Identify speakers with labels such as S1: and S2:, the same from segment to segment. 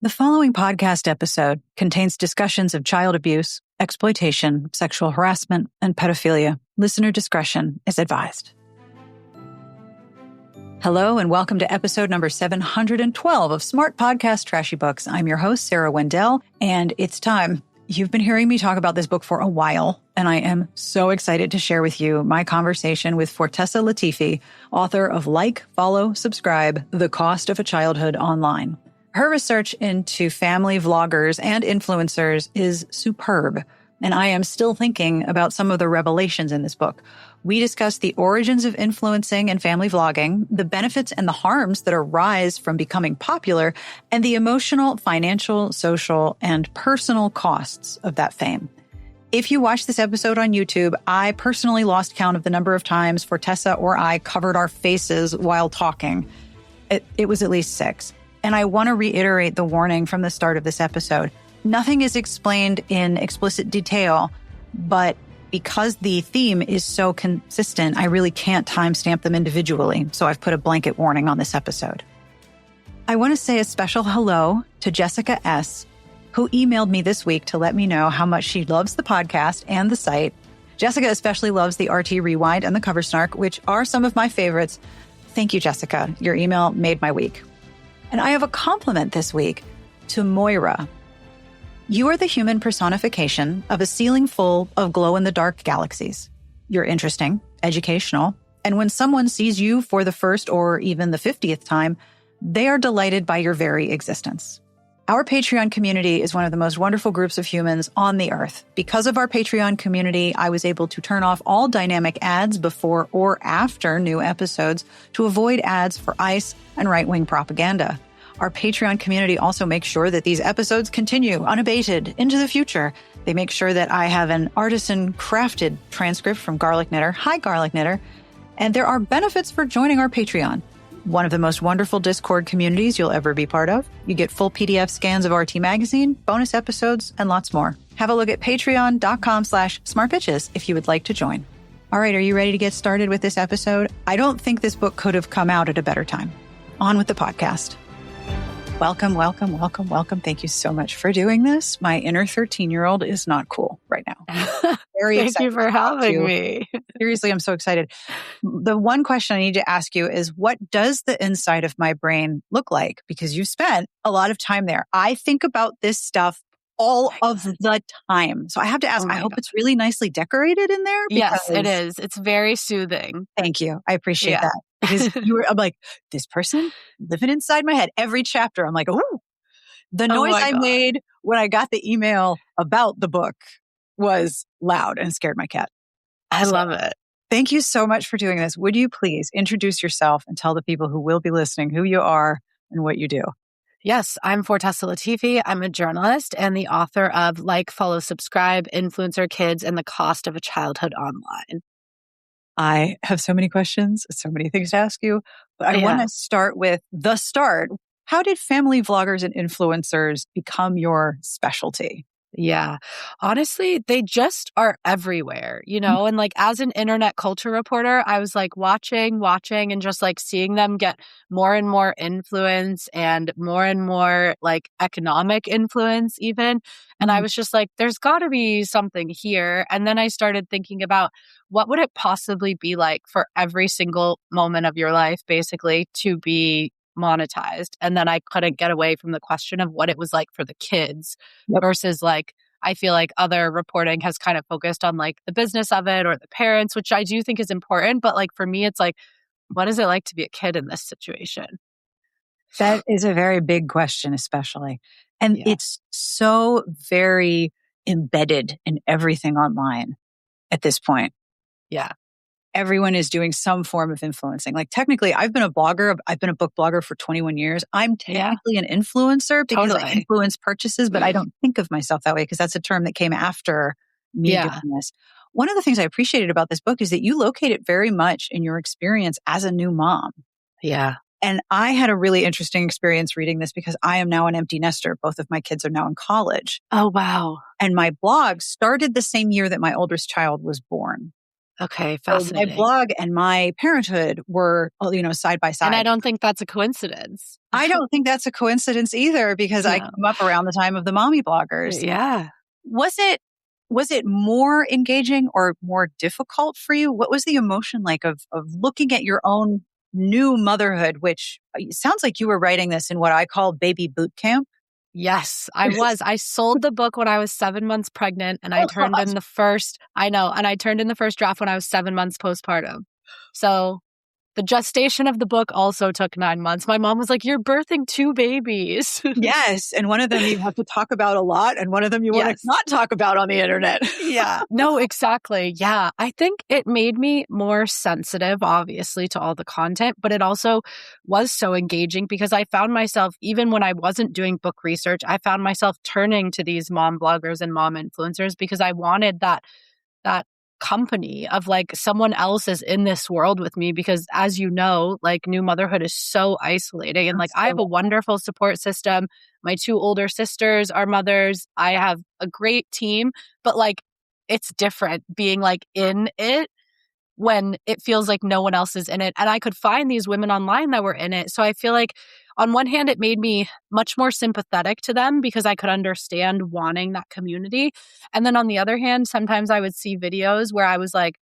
S1: The following podcast episode contains discussions of child abuse, exploitation, sexual harassment, and pedophilia. Listener discretion is advised. Hello, and welcome to episode number 712 of Smart Podcast Trashy Books. I'm your host, Sarah Wendell, and it's time. You've been hearing me talk about this book for a while, and I am so excited to share with you my conversation with Fortesa Latifi, author of Like, Follow, Subscribe, The Cost of a Childhood Online. Her research into family vloggers and influencers is superb, and I am still thinking about some of the revelations in this book. We discuss the origins of influencing and family vlogging, the benefits and the harms that arise from becoming popular, and the emotional, financial, social, and personal costs of that fame. If you watch this episode on YouTube, I personally lost count of the number of times Fortesa or I covered our faces while talking. It was at least 6. And I want to reiterate the warning from the start of this episode. Nothing is explained in explicit detail, but because the theme is so consistent, I really can't timestamp them individually. So I've put a blanket warning on this episode. I want to say a special hello to Jessica S., who emailed me this week to let me know how much she loves the podcast and the site. Jessica especially loves the RT Rewind and the Cover Snark, which are some of my favorites. Thank you, Jessica. Your email made my week. And I have a compliment this week to Moira. You are the human personification of a ceiling full of glow-in-the-dark galaxies. You're interesting, educational, and when someone sees you for the first or even the 50th time, they are delighted by your very existence. Our Patreon community is one of the most wonderful groups of humans on the earth. Because of our Patreon community, I was able to turn off all dynamic ads before or after new episodes to avoid ads for ICE and right-wing propaganda. Our Patreon community also makes sure that these episodes continue unabated into the future. They make sure that I have an artisan-crafted transcript from Garlic Knitter. Hi, Garlic Knitter. And there are benefits for joining our Patreon. One of the most wonderful Discord communities you'll ever be part of. You get full PDF scans of RT Magazine, bonus episodes, and lots more. Have a look at patreon.com/smartbitches if you would like to join. All right, are you ready to get started with this episode? I don't think this book could have come out at a better time. On with the podcast. Welcome, welcome, welcome, welcome. Thank you so much for doing this. My inner 13-year-old is not cool right now. Very excited.
S2: Thank you for having me.
S1: Seriously, I'm so excited. The one question I need to ask you is, what does the inside of my brain look like? Because you spent a lot of time there. I think about this stuff all of the time. So I have to ask, I hope it's really nicely decorated in there.
S2: Yes, it is. It's very soothing.
S1: Thank you. I appreciate that. Because I'm like, this person living inside my head. Every chapter, I'm like, oh, the noise I made when I got the email about the book was loud and scared my cat.
S2: I love it.
S1: Thank you so much for doing this. Would you please introduce yourself and tell the people who will be listening who you are and what you do?
S2: Yes, I'm Fortesa Latifi. I'm a journalist and the author of Like, Follow, Subscribe, Influencer Kids, and the Cost of a Childhood Online.
S1: I have so many questions, so many things to ask you, but I want to start with the start. How did family vloggers and influencers become your specialty?
S2: Yeah. Honestly, they just are everywhere, and like as an internet culture reporter, I was like watching and just like seeing them get more and more influence and more like economic influence even. And I was just like, there's got to be something here. And then I started thinking about what would it possibly be like for every single moment of your life, basically, to be monetized. And then I couldn't get away from the question of what it was like for the kids versus like, I feel like other reporting has kind of focused on like the business of it or the parents, which I do think is important. But like for me, it's like, what is it like to be a kid in this situation?
S1: That is a very big question, especially. And it's so very embedded in everything online at this point.
S2: Yeah.
S1: Everyone is doing some form of influencing. Like technically, I've been a blogger. I've been a book blogger for 21 years. I'm technically an influencer because I influence purchases, but I don't think of myself that way because that's a term that came after me doing this. One of the things I appreciated about this book is that you locate it very much in your experience as a new mom.
S2: Yeah.
S1: And I had a really interesting experience reading this because I am now an empty nester. Both of my kids are now in college.
S2: Oh, wow.
S1: And my blog started the same year that my oldest child was born.
S2: Okay,
S1: So my
S2: fascinating.
S1: blog and my parenthood were, side by
S2: And I
S1: side.
S2: don't think that's a coincidence.
S1: I don't think that's a coincidence either because I
S2: No.
S1: came up around the time of the mommy bloggers.
S2: Yeah.
S1: Was it more engaging or more difficult for you? What was the emotion like of looking at your own new motherhood, which it sounds like you were writing this in what I call baby boot camp?
S2: Yes, I was. I sold the book when I was 7 months pregnant and I
S1: Oh
S2: turned in
S1: gosh.
S2: the first, I know, and I turned in the first draft when I was 7 months postpartum. So the gestation of the book also took 9 months. My mom was like, "You're birthing 2 babies."
S1: Yes. And one of them you have to talk about a lot, and one of them you want to
S2: Yes.
S1: not talk about on the internet.
S2: Yeah. No, exactly. Yeah. I think it made me more sensitive, obviously, to all the content, but it also was so engaging because I found myself, even when I wasn't doing book research, I found myself turning to these mom bloggers and mom influencers because I wanted that company of like someone else is in this world with me because as you know, like new motherhood is so isolating and like I have
S1: So
S2: a wonderful support system. My 2 older sisters are mothers. I have a great team, but like it's different being like in it when it feels like no one else is in it. And I could find these women online that were in it. So I feel like on one hand, it made me much more sympathetic to them because I could understand wanting that community. And then on the other hand, sometimes I would see videos where I was like,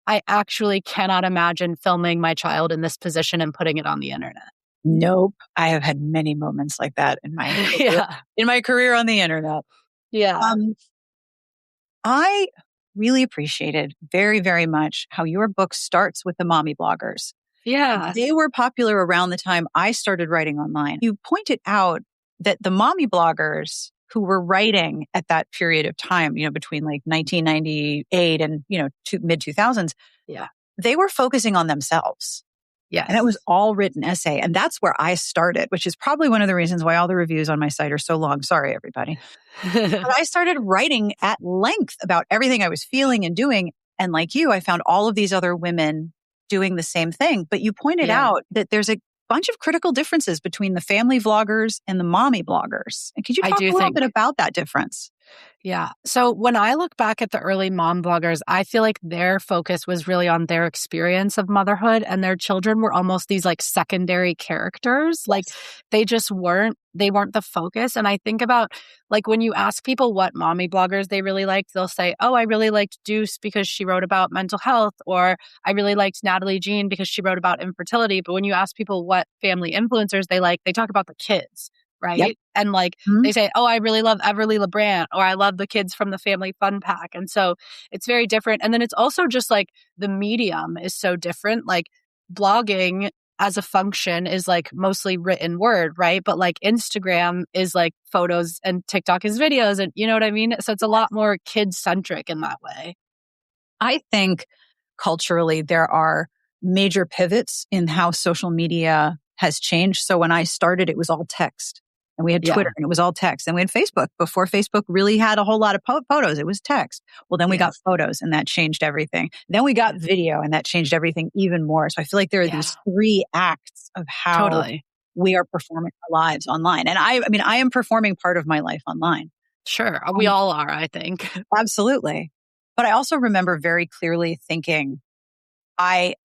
S2: I actually cannot imagine filming my child in this position and putting it on the internet.
S1: nope. I have had many moments like that in my
S2: Yeah.
S1: career on the internet.
S2: Yeah.
S1: Um, I really appreciated very, very much how your book starts with the mommy bloggers.
S2: Yeah.
S1: They were popular around the time I started writing online. You pointed out that the mommy bloggers who were writing at that period of time, between like 1998 and, mid 2000s,
S2: Yeah.
S1: they were focusing on themselves. And it was
S2: Yes.
S1: all written essay. And that's where I started, which is probably one of the reasons why all the reviews on my site are so long. Sorry, everybody. But I started writing at length about everything I was feeling and doing. And like you, I found all of these other women doing the same thing. But you pointed
S2: Yeah.
S1: out that there's a bunch of critical differences between the family vloggers and the mommy bloggers. And could you
S2: I
S1: talk
S2: do
S1: a little
S2: think
S1: bit about that difference?
S2: Yeah. So when I look back at the early mom bloggers, I feel like their focus was really on their experience of motherhood and their children were almost these like secondary characters. Like they weren't the focus. And I think about like when you ask people what mommy bloggers they really liked, they'll say, "Oh, I really liked Deuce because she wrote about mental health," or "I really liked Natalie Jean because she wrote about infertility." But when you ask people what family influencers they like, they talk about the kids.
S1: Yep.
S2: Right. And like
S1: Mhm.
S2: they say, "Oh, I really love Everly LeBrand," or "I love the kids from the Family Fun Pack." And so it's very different. And then it's also just like the medium is so different. Like blogging as a function is like mostly written word, right? But like Instagram is like photos and TikTok is videos. And you know what I mean? So it's a lot more kid centric in that way.
S1: I think culturally there are major pivots in how social media has changed. So when I started, it was all text. And we had
S2: Yeah.
S1: Twitter and it was all text. And we had Facebook before Facebook really had a whole lot of photos. It was text. Well, then we
S2: Yeah.
S1: got photos and that changed everything. Then we got video and that changed everything even more. So I feel like there are
S2: Yeah.
S1: these 3 acts of how
S2: Totally.
S1: we are performing our lives online. And I mean, I am performing part of my life online.
S2: Sure. We all are, I think.
S1: Absolutely. But I also remember very clearly thinking, I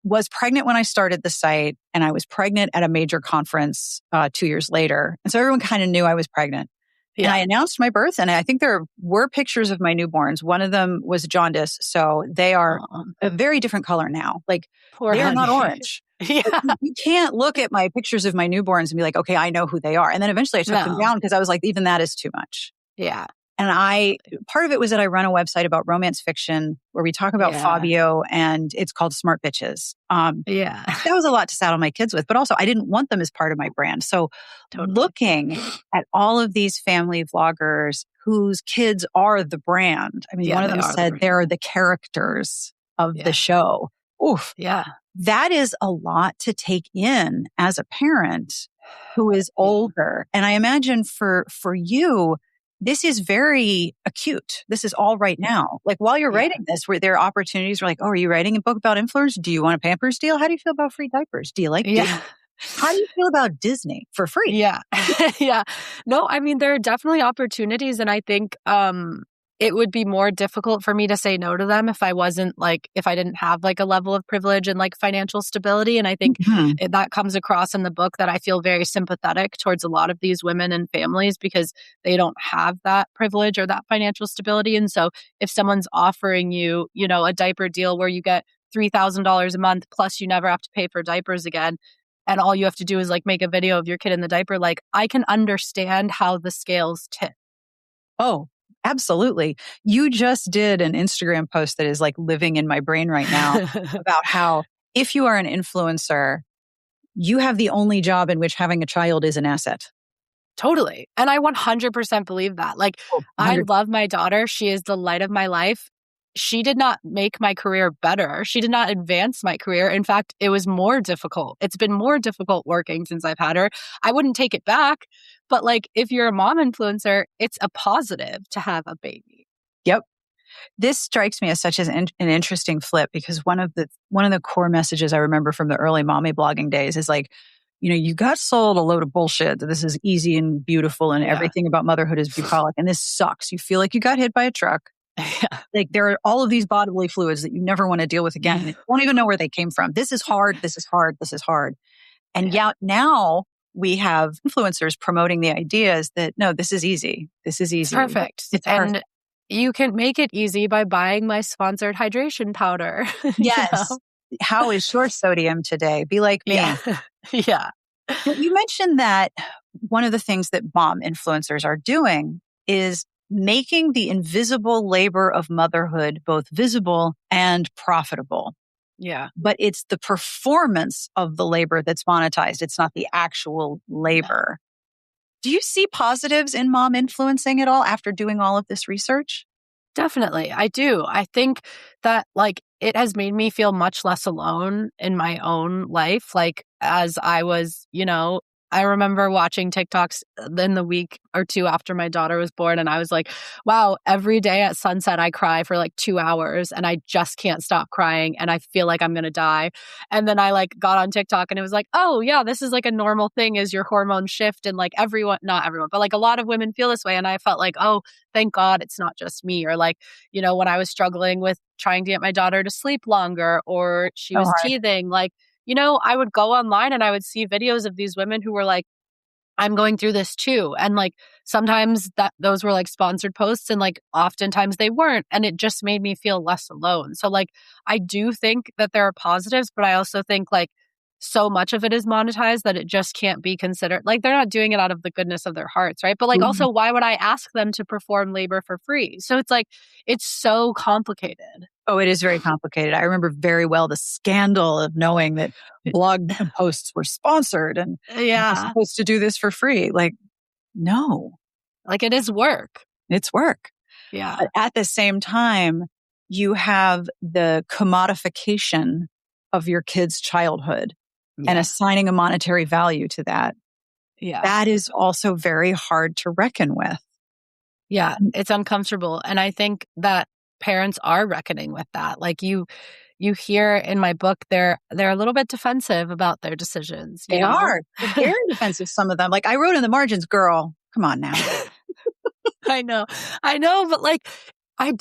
S1: was pregnant when I started the site, and I was pregnant at a major conference 2 years later. And so everyone kind of knew I was pregnant. And I
S2: Yeah.
S1: announced my birth, and I think there were pictures of my newborns. One of them was jaundice, so they are
S2: Aw,
S1: a very different color now. Like,
S2: poor
S1: they are not
S2: honey.
S1: orange. Like,
S2: Yeah.
S1: you can't look at my pictures of my newborns and be like, okay, I know who they are. And then eventually I took them
S2: No.
S1: down because I was like, even that is too much.
S2: Yeah.
S1: And part of it was that I run a website about romance fiction where we talk about
S2: Yeah.
S1: Fabio, and it's called Smart Bitches.
S2: Yeah.
S1: That was a lot to saddle my kids with, but also I didn't want them as part of my brand. So
S2: Totally.
S1: looking at all of these family vloggers whose kids are the brand. I mean,
S2: Yeah,
S1: one of
S2: they
S1: them
S2: are the
S1: said
S2: brand.
S1: they're the characters of the
S2: Yeah.
S1: show. Oof,
S2: Yeah.
S1: that is a lot to take in as a parent who is
S2: Yeah.
S1: older. And I imagine for you, this is very acute. This is all right now. Like while you're
S2: Yeah.
S1: writing this, where there are opportunities where like, oh, are you writing a book about influencers? Do you want a Pampers deal? How do you feel about free diapers? Do you like Disney?
S2: Yeah.
S1: How do you feel about Disney for free?
S2: Yeah. Yeah. No, I mean, there are definitely opportunities. And I think, it would be more difficult for me to say no to them if I didn't have like a level of privilege and like financial stability. And I think
S1: Mhm.
S2: that comes across in the book that I feel very sympathetic towards a lot of these women and families because they don't have that privilege or that financial stability. And so if someone's offering you, a diaper deal where you get $3,000 a month, plus you never have to pay for diapers again, and all you have to do is like make a video of your kid in the diaper, like I can understand how the scales tip.
S1: Oh, absolutely. You just did an Instagram post that is like living in my brain right now about how if you are an influencer, you have the only job in which having a child is an asset.
S2: Totally. And I 100% believe that. Like,
S1: Oh,
S2: I
S1: 100.
S2: love my daughter. She is the light of my life. She did not make my career better. She did not advance my career. In fact, it was more difficult. It's been more difficult working since I've had her. I wouldn't take it back. But like, if you're a mom influencer, it's a positive to have a baby.
S1: Yep. This strikes me as such an interesting flip because one of the core messages I remember from the early mommy blogging days is like, you got sold a load of bullshit that this is easy and beautiful and
S2: Yeah.
S1: everything about motherhood is bucolic and this sucks. You feel like you got hit by a truck.
S2: Yeah.
S1: Like there are all of these bodily fluids that you never want to deal with again. You won't even know where they came from. This is hard. This is hard. This is hard. And yet now we have influencers promoting the ideas that no, this is easy. This is easy.
S2: It's perfect.
S1: It's
S2: and
S1: perfect.
S2: you can make it easy by buying my sponsored hydration powder.
S1: Yes. How is your sodium today? Be like me.
S2: Yeah. Yeah.
S1: You mentioned that one of the things that mom influencers are doing is making the invisible labor of motherhood both visible and profitable.
S2: Yeah.
S1: But it's the performance of the labor that's monetized. It's not the actual labor. Do you see positives in mom influencing at all after doing all of this research?
S2: Definitely. I do. I think that like it has made me feel much less alone in my own life. Like as I was, I remember watching TikToks in the week or two after my daughter was born. And I was like, wow, every day at sunset, I cry for like 2 hours and I just can't stop crying. And I feel like I'm going to die. And then I like got on TikTok and it was like, oh yeah, this is like a normal thing as your hormones shift. And like everyone, not everyone, but like a lot of women feel this way. And I felt like, oh, thank God it's not just me. Or like, when I was struggling with trying to get my daughter to sleep longer or she was teething, like, I would go online and I would see videos of these women who were like, I'm going through this too. And like sometimes those were like sponsored posts and like oftentimes they weren't. And it just made me feel less alone. So like I do think that there are positives, but I also think like so much of it is monetized that it just can't be considered. Like they're not doing it out of the goodness of their hearts, right? But like also, why would I ask them to perform labor for free? So it's like, it's so complicated.
S1: Oh, it is very complicated. I remember very well the scandal of knowing that blog posts were sponsored and you're supposed to do this for free. Like, no.
S2: Like it is work.
S1: It's work.
S2: Yeah.
S1: But at the same time, you have the commodification of your kid's childhood and assigning a monetary value to that.
S2: Yeah.
S1: That is also very hard to reckon with.
S2: Yeah, it's uncomfortable. And I think that parents are reckoning with that. Like you hear in my book, they're a little bit defensive about their decisions.
S1: They are. They're very defensive, some of them. Like I wrote in the margins, girl, come on now.
S2: I know, but like,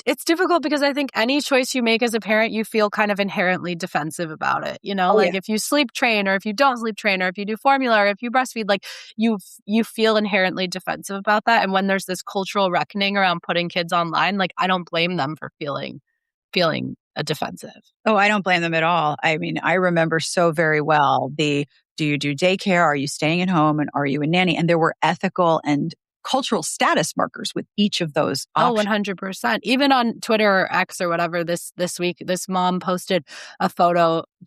S2: it's difficult because I think any choice you make as a parent, you feel kind of inherently defensive about it. If you sleep train or if you don't sleep train or if you do formula or if you breastfeed, like you feel inherently defensive about that. And when there's this cultural reckoning around putting kids online, like I don't blame them for feeling defensive.
S1: Oh, I don't blame them at all. I mean, I remember so very well do you do daycare? Are you staying at home? And are you a nanny? And there were ethical and cultural status markers with each of those options.
S2: Oh, 100%. Even on Twitter or X or whatever this week, this mom posted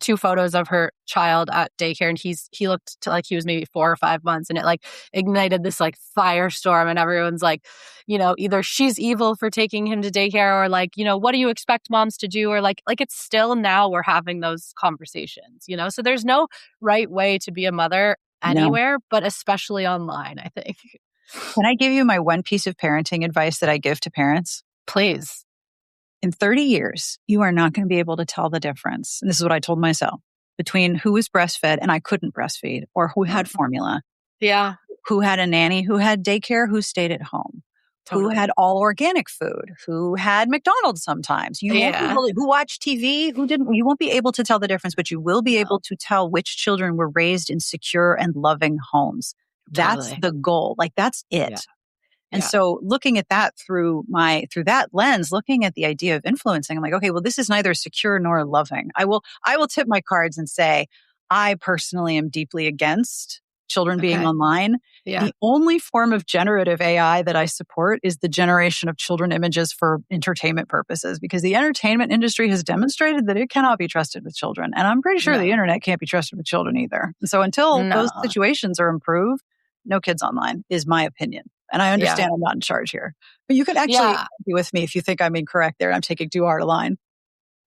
S2: two photos of her child at daycare, and he looked to like he was maybe 4 or 5 months, and it like ignited this like firestorm, and everyone's like, either she's evil for taking him to daycare, or like, what do you expect moms to do, or like it's still now we're having those conversations, So there's no right way to be a mother anywhere, but especially online, I think.
S1: Can I give you my one piece of parenting advice that I give to parents?
S2: Please.
S1: In 30 years, you are not going to be able to tell the difference. And this is what I told myself between who was breastfed and I couldn't breastfeed, or who had formula.
S2: Yeah.
S1: Who had a nanny, who had daycare, who stayed at home, who
S2: Totally.
S1: had all organic food, who had McDonald's sometimes. You won't be
S2: Yeah.
S1: able to, who watched TV, who didn't. You won't be able to tell the difference, but you will be able to tell which children were raised in secure and loving homes. That's
S2: Totally.
S1: the goal. Like that's
S2: Yeah.
S1: it. And
S2: Yeah.
S1: so looking at that through that lens, looking at the idea of influencing, I'm like, okay, well, this is neither secure nor loving. I will tip my cards and say, I personally am deeply against children being
S2: Okay.
S1: online.
S2: Yeah.
S1: The only form of generative AI that I support is the generation of children images for entertainment purposes, because the entertainment industry has demonstrated that it cannot be trusted with children. And I'm pretty sure the
S2: No.
S1: internet can't be trusted with children either. And so until those
S2: No.
S1: situations are improved, no kids online is my opinion. And I
S2: Yeah.
S1: understand I'm not in charge here. But you can actually
S2: Yeah.
S1: be with me if you think I'm incorrect there. I'm taking too hard a line.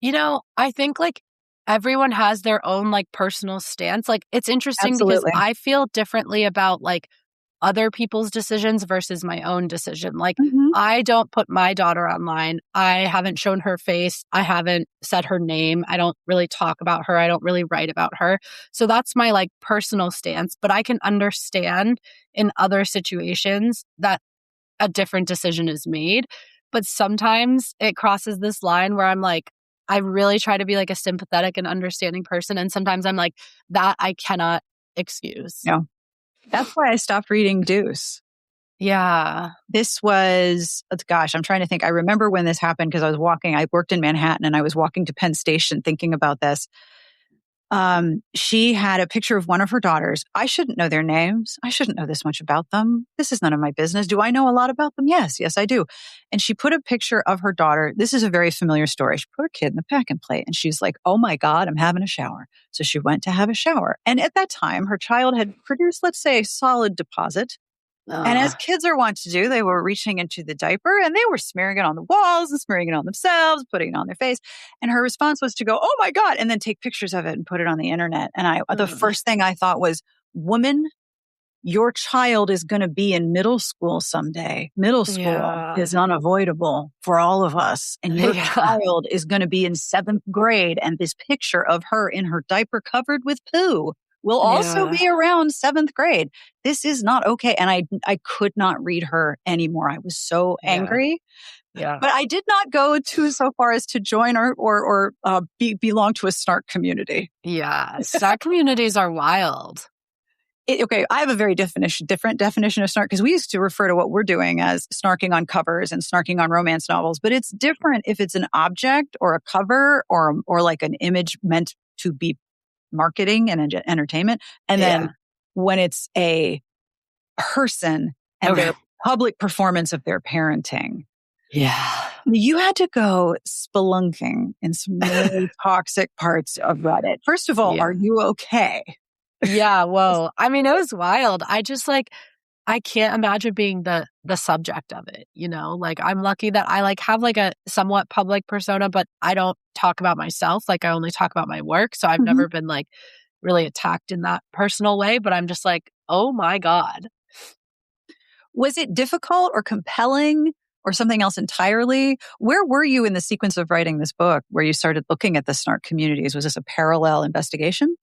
S2: I think like everyone has their own like personal stance. Like it's interesting because
S1: Absolutely.
S2: I feel differently about like other people's decisions versus my own decision. Like
S1: Mhm.
S2: I don't put my daughter online. I haven't shown her face. I haven't said her name. I don't really talk about her. I don't really write about her. So that's my like personal stance, but I can understand in other situations that a different decision is made. But sometimes it crosses this line where I'm like, I really try to be like a sympathetic and understanding person. And sometimes I'm like, that I cannot excuse.
S1: No. That's why I stopped reading Deuce.
S2: Yeah.
S1: This was, gosh, I'm trying to think. I remember when this happened because I worked in Manhattan and I was walking to Penn Station thinking about this. She had a picture of one of her daughters. I shouldn't know their names. I shouldn't know this much about them. This is none of my business. Do I know a lot about them? Yes, I do. And she put a picture of her daughter. This is a very familiar story. She put her kid in the pack and play, and she's like, "Oh my God, I'm having a shower." So she went to have a shower. And at that time, her child had produced, let's say, a solid deposit. And as kids are wont to do, they were reaching into the diaper and they were smearing it on the walls and smearing it on themselves, putting it on their face. And her response was to go, "Oh my God," and then take pictures of it and put it on the internet. And the first thing I thought was, woman, your child is going to be in middle school someday. Middle school
S2: Yeah.
S1: is unavoidable for all of us. And your
S2: Yeah.
S1: child is going to be in 7th grade. And this picture of her in her diaper covered with poo will also
S2: Yeah.
S1: be around 7th grade. This is not okay. And I could not read her anymore. I was so
S2: Yeah.
S1: angry.
S2: Yeah.
S1: But I did not go so far as to join or belong to a snark community.
S2: Yeah. Snark communities are wild.
S1: Okay, I have a very different definition of snark, because we used to refer to what we're doing as snarking on covers and snarking on romance novels, but it's different if it's an object or a cover or like an image meant to be marketing and entertainment, and
S2: Yeah.
S1: then when it's a person and
S2: Okay.
S1: their public performance of their parenting.
S2: Yeah.
S1: You had to go spelunking in some really toxic parts of Reddit. First of all,
S2: Yeah.
S1: are you okay?
S2: Yeah. Whoa. I mean, it was wild. I just like, I can't imagine being the subject of it, you know? Like I'm lucky that I like have like a somewhat public persona, but I don't talk about myself. Like I only talk about my work. So I've
S1: Mhm.
S2: never been like really attacked in that personal way, but I'm just like, oh my God.
S1: Was it difficult or compelling or something else entirely? Where were you in the sequence of writing this book where you started looking at the snark communities? Was this a parallel investigation?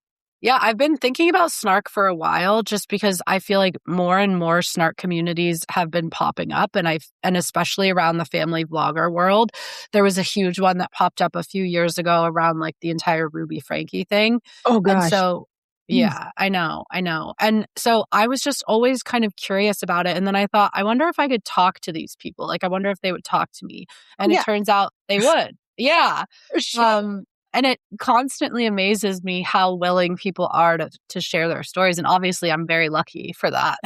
S2: Yeah, I've been thinking about snark for a while just because I feel like more and more snark communities have been popping up and especially around the family vlogger world. There was a huge one that popped up a few years ago around like the entire Ruby Frankie thing.
S1: Oh,
S2: And
S1: gosh.
S2: so yeah, I know. And so I was just always kind of curious about it. And then I thought, I wonder if I could talk to these people. Like I wonder if they would talk to me. And it
S1: Yeah.
S2: turns out they would. Yeah.
S1: Sure.
S2: And it constantly amazes me how willing people are to share their stories. And obviously, I'm very lucky for that.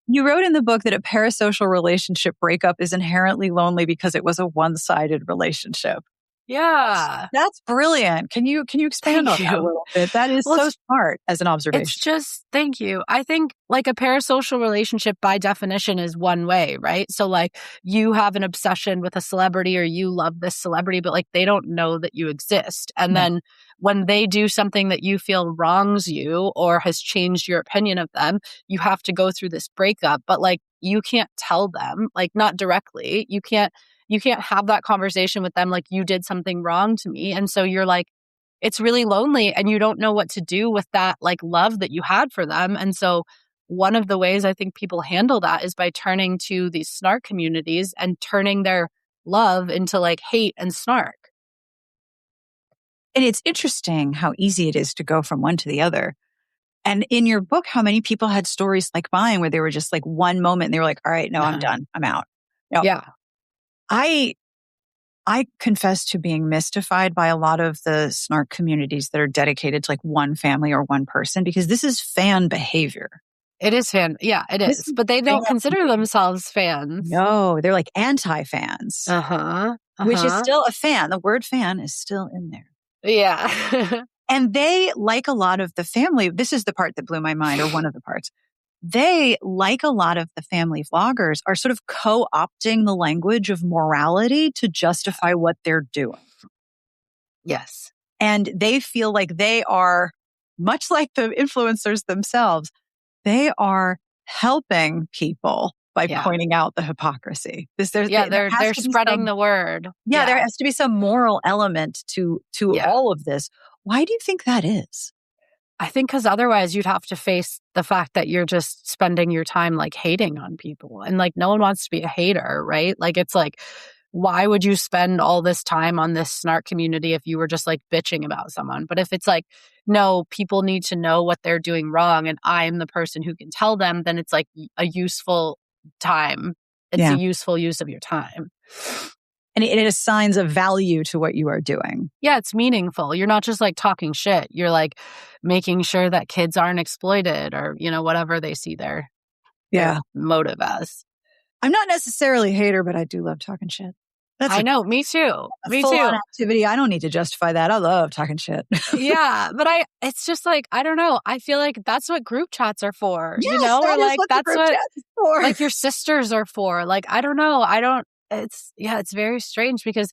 S1: You wrote in the book that a parasocial relationship breakup is inherently lonely because it was a one-sided relationship.
S2: Yeah.
S1: That's brilliant. Can you expand on
S2: Thank
S1: that a
S2: you.
S1: little bit? That is
S2: Well,
S1: so smart as an
S2: it's
S1: observation.
S2: just, thank you. I think like a parasocial relationship by definition is one way, right? So like you have an obsession with a celebrity or you love this celebrity, but like they don't know that you exist. And
S1: No.
S2: then when they do something that you feel wrongs you or has changed your opinion of them, you have to go through this breakup. But like you can't tell them, like not directly. You can't have that conversation with them like you did something wrong to me. And so you're like, it's really lonely and you don't know what to do with that like love that you had for them. And so one of the ways I think people handle that is by turning to these snark communities and turning their love into like hate and snark.
S1: And it's interesting how easy it is to go from one to the other. And in your book, how many people had stories like mine where they were just like one moment and they were like, all right, no, I'm done. I'm out. Now,
S2: Yeah.
S1: I confess to being mystified by a lot of the snark communities that are dedicated to like one family or one person, because this is fan behavior.
S2: It is fan. Yeah, it
S1: This
S2: is. But they
S1: fan
S2: don't consider themselves fans.
S1: No, they're like anti-fans, which is still a fan. The word fan is still in there.
S2: Yeah.
S1: And they, like a lot of the family, this is the part that blew my mind, or one of the parts. They, like a lot of the family vloggers, are sort of co-opting the language of morality to justify what they're doing.
S2: Yes.
S1: And they feel like they are, much like the influencers themselves, they are helping people by pointing out the hypocrisy.
S2: They're spreading the word.
S1: Yeah, there has to be some moral element to all of this. Why do you think that is?
S2: I think because otherwise you'd have to face the fact that you're just spending your time like hating on people. And like no one wants to be a hater, right? Like it's like, why would you spend all this time on this snark community if you were just like bitching about someone? But if it's like, no, people need to know what they're doing wrong and I'm the person who can tell them, then it's like a useful time. It's a useful use of your time.
S1: And it assigns a value to what you are doing.
S2: Yeah, it's meaningful. You're not just like talking shit. You're like making sure that kids aren't exploited or, you know, whatever they see their motive as.
S1: I'm not necessarily a hater, but I do love talking shit.
S2: I know, me too. Me too.
S1: Activity. I don't need to justify that. I love talking shit.
S2: Yeah, but it's just like, I don't know. I feel like that's what group chats are for.
S1: Yes,
S2: you know, or like that's what
S1: for.
S2: Like your sisters are for. Like, I don't know. It's very strange because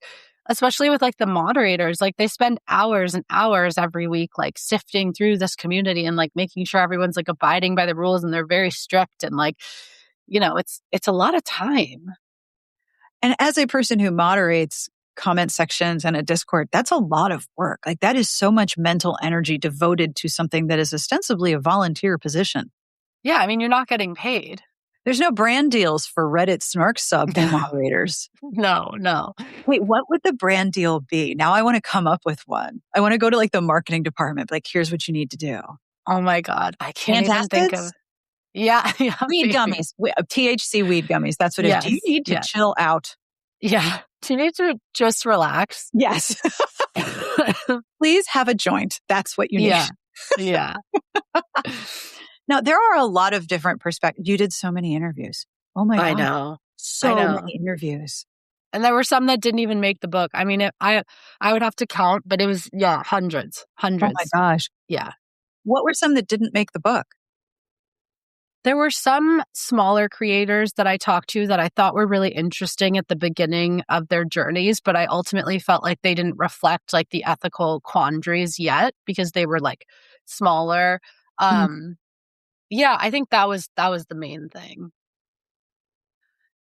S2: especially with like the moderators, like they spend hours and hours every week, like sifting through this community and like making sure everyone's like abiding by the rules and they're very strict and like, you know, it's a lot of time.
S1: And as a person who moderates comment sections and a Discord, that's a lot of work. Like that is so much mental energy devoted to something that is ostensibly a volunteer position.
S2: Yeah. I mean, you're not getting paid.
S1: There's no brand deals for Reddit snark sub moderators.
S2: No.
S1: Wait, what would the brand deal be? Now I want to come up with one. I want to go to like the marketing department. Like, here's what you need to do.
S2: Oh my God. I can't even think of. Yeah.
S1: Weed gummies. THC weed gummies. That's what it is. Do you need to chill out?
S2: Yeah. Do you need to just relax?
S1: Yes. Please have a joint. That's what you need.
S2: Yeah.
S1: Now, there are a lot of different perspectives. You did so many interviews. Oh my God.
S2: I know.
S1: So many interviews.
S2: And there were some that didn't even make the book. I mean, I would have to count, but it was, hundreds.
S1: Oh my gosh.
S2: Yeah.
S1: What were some that didn't make the book?
S2: There were some smaller creators that I talked to that I thought were really interesting at the beginning of their journeys, but I ultimately felt like they didn't reflect like the ethical quandaries yet because they were like smaller. Yeah, I think that was the main thing.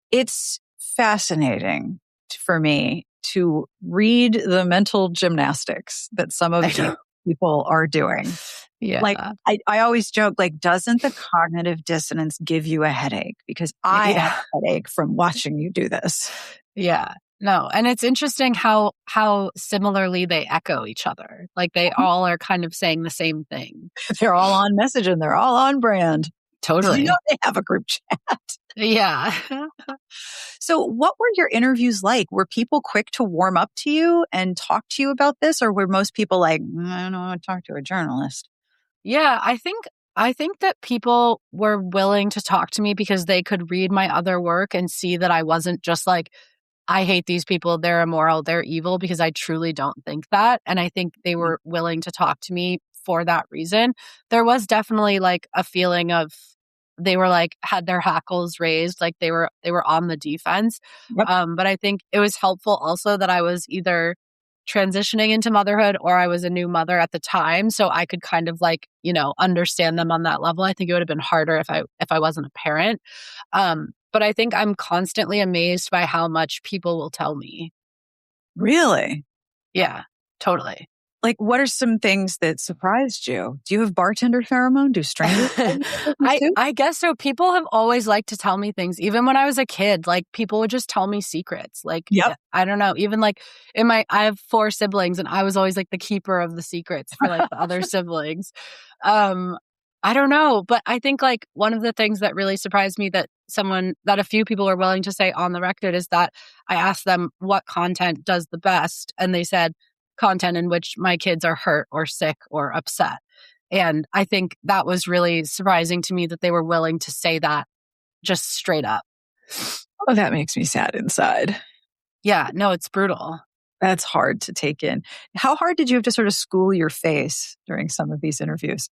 S1: It's fascinating for me to read the mental gymnastics that some of these people are doing.
S2: Yeah.
S1: Like, I always joke, like, doesn't the cognitive dissonance give you a headache? Because I have a headache from watching you do this.
S2: Yeah. No. And it's interesting how similarly they echo each other. Like they all are kind of saying the same thing.
S1: They're all on message and they're all on brand.
S2: Totally.
S1: You know they have a group chat.
S2: Yeah.
S1: So what were your interviews like? Were people quick to warm up to you and talk to you about this? Or were most people like, I don't want to talk to a journalist?
S2: Yeah, I think that people were willing to talk to me because they could read my other work and see that I wasn't just like, I hate these people, they're immoral, they're evil, because I truly don't think that. And I think they were willing to talk to me for that reason. There was definitely like a feeling of they were like had their hackles raised, like they were on the defense.
S1: Yep.
S2: But I think it was helpful also that I was either transitioning into motherhood or I was a new mother at the time, so I could kind of like, you know, understand them on that level. I think it would have been harder if I wasn't a parent. But I think I'm constantly amazed by how much people will tell me.
S1: Really?
S2: Yeah, totally.
S1: Like, what are some things that surprised you? Do you have bartender pheromone? Do strangers too?
S2: I guess so. People have always liked to tell me things. Even when I was a kid, like people would just tell me secrets. Like,
S1: Yep.
S2: I don't know. Even like I have 4 siblings and I was always like the keeper of the secrets for like the other siblings. I don't know. But I think like one of the things that really surprised me that a few people are willing to say on the record is that I asked them what content does the best. And they said, content in which my kids are hurt or sick or upset. And I think that was really surprising to me that they were willing to say that just straight up.
S1: Oh, that makes me sad inside.
S2: Yeah, no, it's brutal.
S1: That's hard to take in. How hard did you have to sort of school your face during some of these interviews?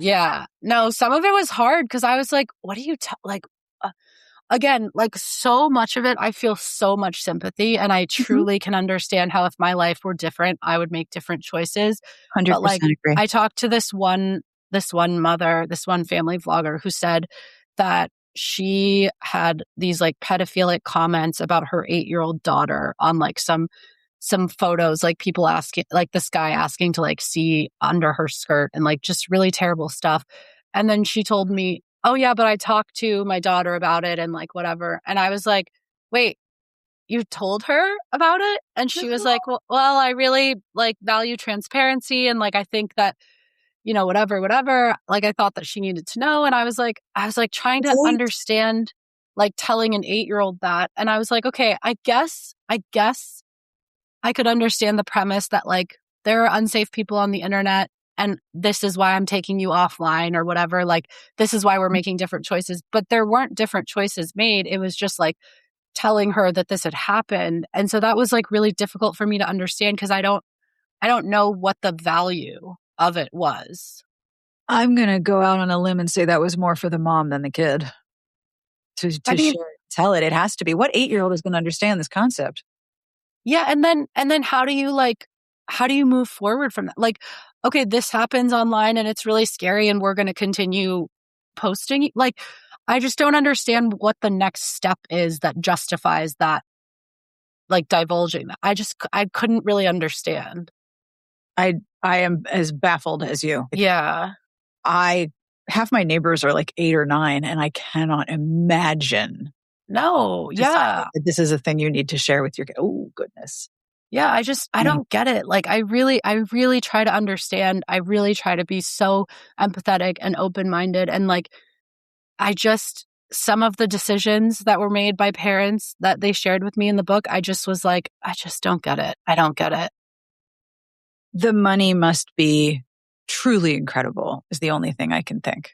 S2: Yeah, no, some of it was hard because I was like, what do you again, like so much of it, I feel so much sympathy and I truly can understand how if my life were different, I would make different choices.
S1: 100%
S2: But like,
S1: agree.
S2: I talked to this one mother, this one family vlogger who said that she had these like pedophilic comments about her 8-year-old daughter on like some photos, like people asking, like this guy asking to like see under her skirt and like just really terrible stuff. And then she told me, oh yeah, but I talked to my daughter about it and like whatever. And I was like, wait, you told her about it? And she was like, well, I really like value transparency. And like, I think that, whatever, like I thought that she needed to know. And I was like trying to understand, like telling an 8-year-old that. And I was like, okay, I guess I could understand the premise that like there are unsafe people on the internet. And this is why I'm taking you offline or whatever. Like, this is why we're making different choices. But there weren't different choices made. It was just like telling her that this had happened. And so that was like really difficult for me to understand because I don't know what the value of it was.
S1: I'm going to go out on a limb and say that was more for the mom than the kid. To tell it. It has to be. What 8-year-old is going to understand this concept?
S2: Yeah. And then how do you move forward from that? Like, okay, this happens online and it's really scary and we're going to continue posting. Like, I just don't understand what the next step is that justifies that, like divulging that. I couldn't really understand.
S1: I am as baffled as you.
S2: Yeah.
S1: Half my neighbors are like 8 or 9 and I cannot imagine.
S2: No. Yeah.
S1: That this is a thing you need to share with your kid. Oh, goodness.
S2: Yeah, I don't get it. Like, I really try to understand. I really try to be so empathetic and open-minded. And like, some of the decisions that were made by parents that they shared with me in the book, I just was like, I just don't get it. I don't get it.
S1: The money must be truly incredible is the only thing I can think.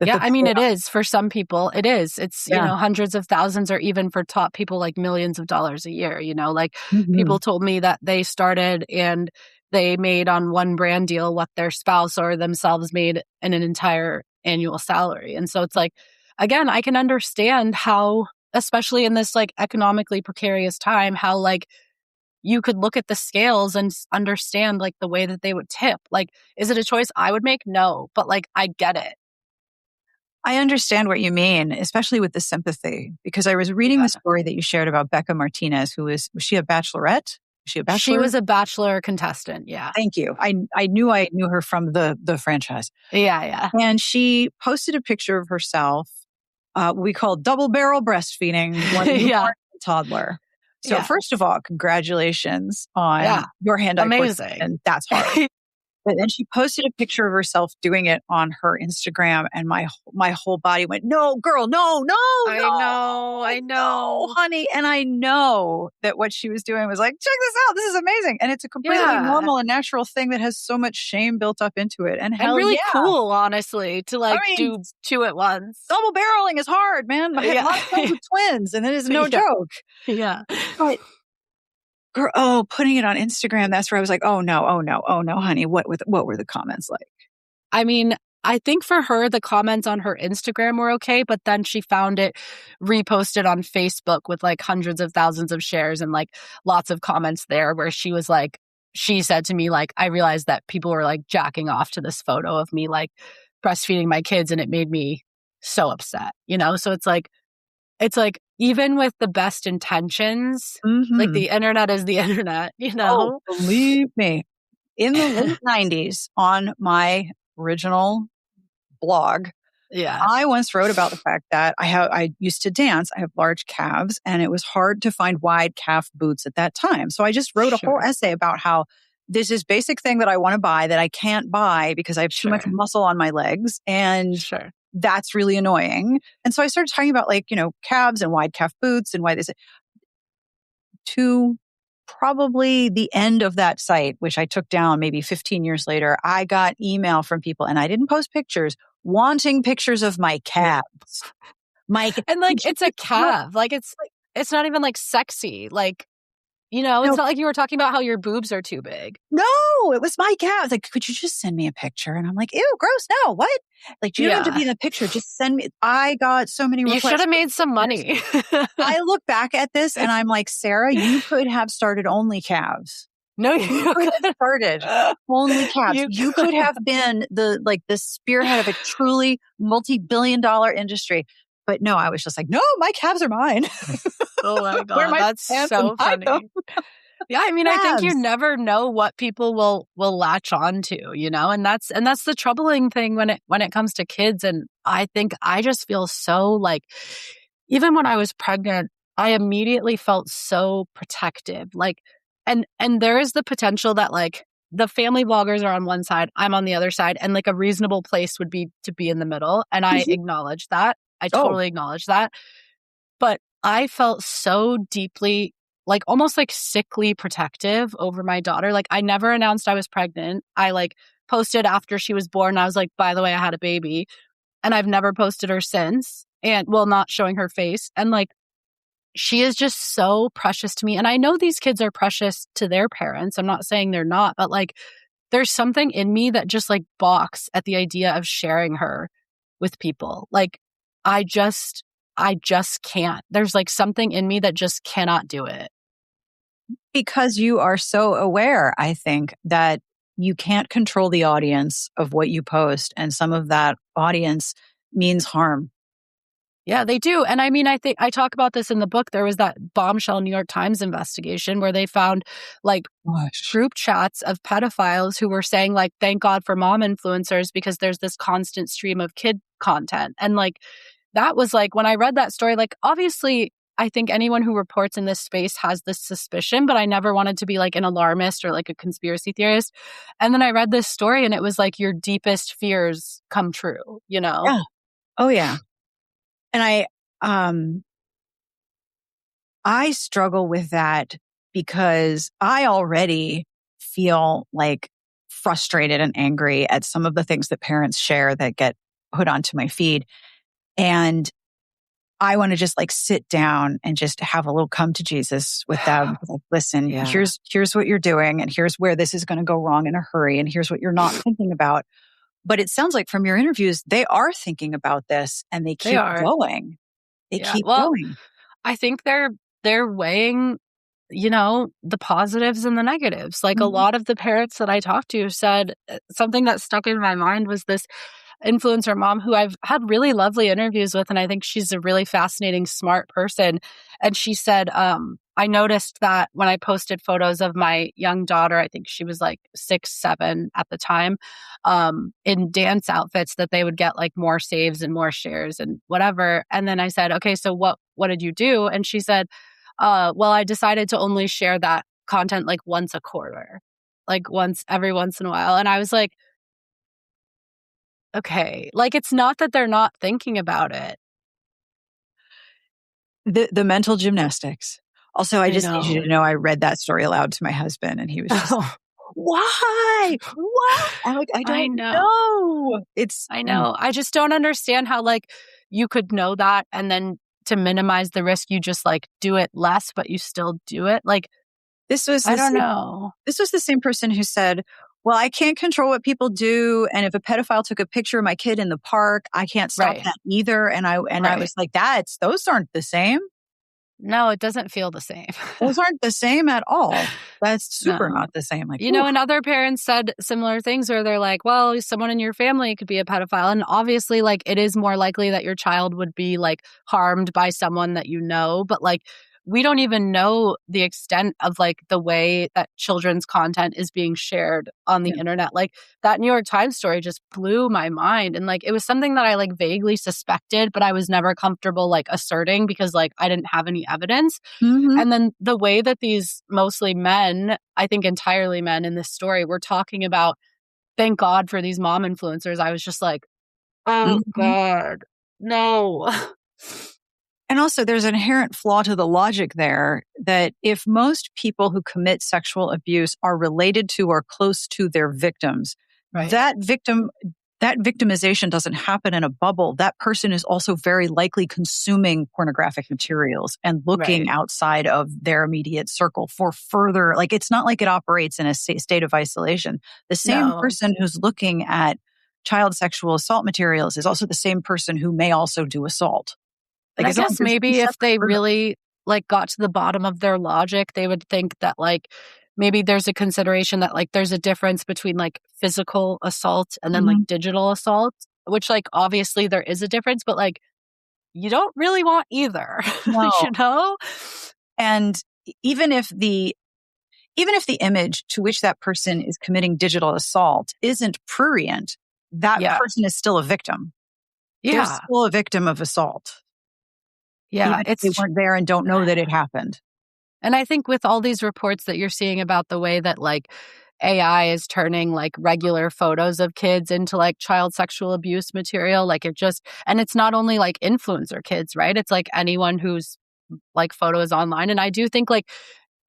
S2: Yeah, I mean, it is for some people. It is. It's, hundreds of thousands or even for top people like millions of dollars a year, like people told me that they started and they made on one brand deal what their spouse or themselves made in an entire annual salary. And so it's like, again, I can understand how, especially in this like economically precarious time, how like you could look at the scales and understand like the way that they would tip. Like, is it a choice I would make? No, but like, I get it.
S1: I understand what you mean, especially with the sympathy, because I was reading the story that you shared about Becca Martinez, who was she a bachelorette? Was she a bachelor?
S2: She was a bachelor contestant, yeah.
S1: Thank you. I knew her from the franchise.
S2: Yeah.
S1: And she posted a picture of herself, we call double barrel breastfeeding one newborn toddler. So first of all, congratulations on your hand-eye
S2: amazing.
S1: And that's hard. But then she posted a picture of herself doing it on her Instagram, and my whole body went, "No, girl, no."
S2: I know,
S1: no, honey. And I know that what she was doing was like, "Check this out, this is amazing," and it's a completely normal and natural thing that has so much shame built up into it, and
S2: really cool, honestly, to do 2 at once.
S1: Double barreling is hard, man. I had a lot of friends with twins, and it is no joke.
S2: Yeah,
S1: but. Girl, putting it on Instagram, that's where I was like, oh no, honey. What were the comments like?
S2: I mean, I think for her, the comments on her Instagram were okay, but then she found it reposted on Facebook with like hundreds of thousands of shares and like lots of comments there where she was like, she said to me, like, I realized that people were like jacking off to this photo of me like breastfeeding my kids and it made me so upset, So it's like, even with the best intentions, like the internet is the internet,
S1: Oh, believe me. in the late 90s on my original blog,
S2: Yeah.
S1: I once wrote about the fact that I used to dance. I have large calves, and it was hard to find wide calf boots at that time. So I just wrote a whole
S2: Sure.
S1: essay about how this is basic thing that I want to buy that I can't buy because I have too much
S2: Sure.
S1: muscle on my legs. And
S2: Sure.
S1: that's really annoying. And so I started talking about calves and wide calf boots and why this to probably the end of that site, which I took down maybe 15 years later. I got email from people, and I didn't post pictures, wanting pictures of my calves.
S2: And it's a calf. It's not even sexy. It's
S1: No,
S2: not like you were talking about how your boobs are too big.
S1: no, it was my calves. Like, could you just send me a picture? And I'm like, ew, gross. No, what? Like, you don't have to be in the picture. Just send me. I got so many requests.
S2: You should have made some money.
S1: I look back at this and I'm like, Sarah, you could have started only calves.
S2: No,
S1: You could have started only calves. You could have been the spearhead of a truly multi-billion-dollar industry. But no, I was just like, no, my calves are mine.
S2: Oh my God, that's so funny. Yeah, I mean, I think you never know what people will latch on to, and that's the troubling thing when it comes to kids. And I think I just feel so even when I was pregnant, I immediately felt so protective. And there is the potential that the family bloggers are on one side, I'm on the other side, and a reasonable place would be to be in the middle. And I acknowledge that. I totally acknowledge that. But I felt so deeply, almost sickly protective over my daughter. I never announced I was pregnant. I posted after she was born. I was like, by the way, I had a baby. And I've never posted her since. And not showing her face. And she is just so precious to me. And I know these kids are precious to their parents. I'm not saying they're not, but there's something in me that just balks at the idea of sharing her with people. I just can't. There's something in me that just cannot do it.
S1: Because you are so aware, I think, that you can't control the audience of what you post. And some of that audience means harm.
S2: Yeah, they do. And I mean, I think I talk about this in the book. There was that bombshell New York Times investigation where they found group chats of pedophiles who were saying thank God for mom influencers because there's this constant stream of kid content. And that was when I read that story, obviously I think anyone who reports in this space has this suspicion, but I never wanted to be an alarmist or a conspiracy theorist. And then I read this story and it was your deepest fears come true,
S1: Yeah. Oh, yeah. And I struggle with that because I already feel frustrated and angry at some of the things that parents share that get put onto my feed. And I want to just sit down and just have a little come to Jesus with them. Listen, here's what you're doing, and here's where this is going to go wrong in a hurry, and here's what you're not thinking about. But it sounds like from your interviews, they are thinking about this and they keep going. They keep going.
S2: I think they're weighing, the positives and the negatives. A lot of the parents that I talked to said something that stuck in my mind was this influencer mom who I've had really lovely interviews with. And I think she's a really fascinating, smart person. And she said, I noticed that when I posted photos of my young daughter, I think she was 6, 7 at the time, in dance outfits, that they would get more saves and more shares and whatever. And then I said, okay, so what did you do? And she said, well, I decided to only share that content once a quarter, every once in a while. And I was like, okay, it's not that they're not thinking about it.
S1: The mental gymnastics. Also, I just need you to know I read that story aloud to my husband and he was just why? What? I don't know.
S2: I know. I just don't understand how you could know that and then to minimize the risk, you just do it less, but you still do it. I don't know.
S1: This was the same person who said, well, I can't control what people do. And if a pedophile took a picture of my kid in the park, I can't stop that either. And I was like, those aren't the same.
S2: No, it doesn't feel the same.
S1: Those aren't the same at all. That's super not the same.
S2: And other parents said similar things where they're like, well, someone in your family could be a pedophile. And obviously, it is more likely that your child would be harmed by someone that you know. But we don't even know the extent of like the way that children's content is being shared on the
S1: Yeah.
S2: internet. Like that New York Times story just blew my mind. And like it was something that I like vaguely suspected, but I was never comfortable like asserting because like I didn't have any evidence.
S1: Mm-hmm.
S2: And then the way that these mostly men, I think entirely men in this story, were talking about, thank God for these mom influencers, I was just like, oh
S1: Mm-hmm.
S2: God, no.
S1: And also, there's an inherent flaw to the logic there that if most people who commit sexual abuse are related to or close to their victims,
S2: Right.
S1: that victimization doesn't happen in a bubble. That person is also very likely consuming pornographic materials and looking
S2: Right.
S1: outside of their immediate circle for further, like, it's not like it operates in a state of isolation. The same
S2: No.
S1: person who's looking at child sexual assault materials is also the same person who may also do assault.
S2: And
S1: Like,
S2: I
S1: it's not like
S2: guess
S1: there's two
S2: maybe if
S1: separate
S2: they
S1: persons.
S2: really like got to the bottom of their logic, they would think that like maybe there's a consideration that like there's a difference between like physical assault and then like
S1: Mhm.
S2: digital assault, which like obviously there is a difference, but like you don't really want either,
S1: No.
S2: you know?
S1: And even if the even if the image to which that person is committing digital assault isn't prurient, that
S2: Yeah.
S1: person is still a victim. They're
S2: Yeah.
S1: still a victim of assault,
S2: Yeah.
S1: even if they weren't there and don't know that it happened.
S2: And I think with all these reports that you're seeing about the way that like AI is turning like regular photos of kids into like child sexual abuse material, like it just, and it's not only like influencer kids, right? It's like anyone whose like photo is online. And I do think like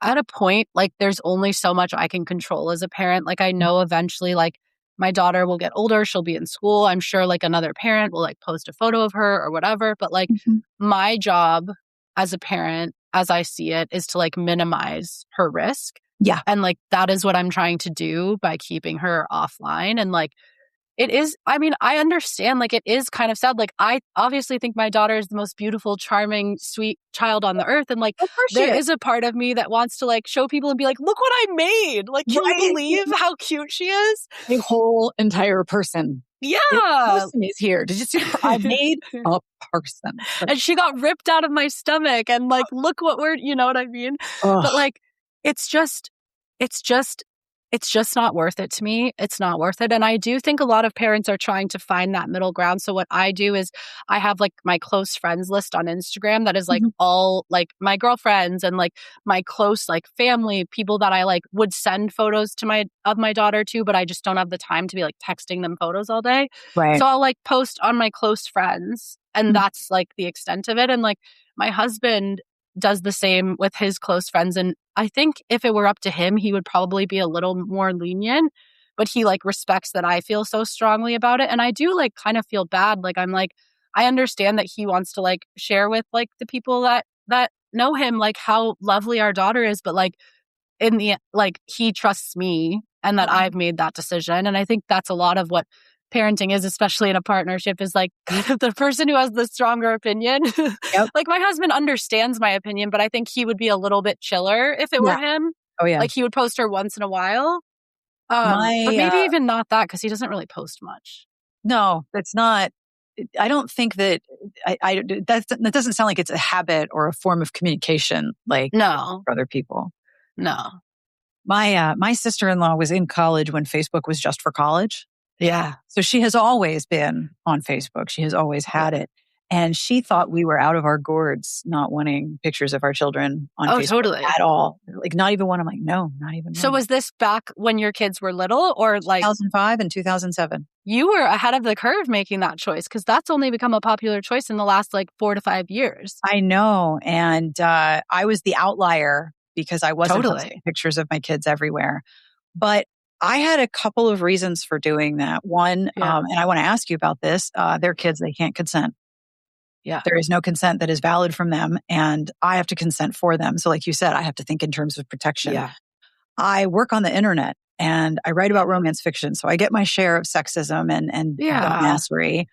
S2: at a point, like there's only so much I can control as a parent. Like I know eventually, like my daughter will get older, she'll be in school. I'm sure like another parent will like post a photo of her or whatever. But like
S1: Mhm.
S2: my job as a parent, as I see it, is to like minimize her risk.
S1: Yeah.
S2: And like that is what I'm trying to do by keeping her offline. And like it is, I mean, I understand, like, it is kind of sad. Like, I obviously think my daughter is the most beautiful, charming, sweet child on the earth. And, like,
S1: Of course she
S2: there
S1: is.
S2: is a part of me that wants to, like, show people and be like, look what I made. Like, can you
S1: Right?
S2: believe how cute she is?
S1: A whole entire person. A
S2: Yeah.
S1: person is here. Did you see? I made a person.
S2: And she got ripped out of my stomach. And, like, look what we're, you know what I mean?
S1: Oh,
S2: But, like, it's just, it's just, it's just not worth it to me. It's not worth it. And I do think a lot of parents are trying to find that middle ground. So what I do is I have like my close friends list on Instagram that is like all like my girlfriends and like my close like family, people that I like would send photos to my daughter to, but I just don't have the time to be like texting them photos all day.
S1: right.
S2: So I'll like post on my close friends and
S1: Mhm.
S2: that's like the extent of it. And like my husband does the same with his close friends. And I think if it were up to him, he would probably be a little more lenient, but he like respects that I feel so strongly about it. And I do like kind of feel bad. Like I'm like, I understand that he wants to like share with like the people that know him, like how lovely our daughter is. But like in the like he trusts me and that I've made that decision. And I think that's a lot of what parenting is, especially in a partnership, is like kind of the person who has the stronger opinion.
S1: Yep.
S2: Like my husband understands my opinion, but I think he would be a little bit chiller if it
S1: Yeah.
S2: were him.
S1: Oh, yeah.
S2: Like he would post her once in a while. But
S1: My,
S2: maybe even not that because he doesn't really post much.
S1: no, that's not. I don't think that that doesn't sound like it's a habit or a form of communication like
S2: No,
S1: for other people.
S2: no.
S1: My sister-in-law was in college when Facebook was just for college.
S2: Yeah.
S1: So she has always been on Facebook. She has always had it. And she thought we were out of our gourds not wanting pictures of our children on
S2: Oh,
S1: Facebook
S2: totally.
S1: at all. Like not even one. I'm like, no, not even
S2: So
S1: one.
S2: was this back when your kids were little or like
S1: 2005 and 2007.
S2: you were ahead of the curve making that choice? Because that's only become a popular choice in the last like 4 to 5 years.
S1: I know. And I was the outlier because I wasn't posting pictures of my kids everywhere. But I had a couple of reasons for doing that. One,
S2: Yeah.
S1: and I want to ask you about this, they're kids, they can't consent.
S2: Yeah.
S1: There is no consent that is valid from them, and I have to consent for them. So like you said, I have to think in terms of protection.
S2: Yeah.
S1: I work on the internet and I write about romance fiction. So I get my share of sexism and dumbassery.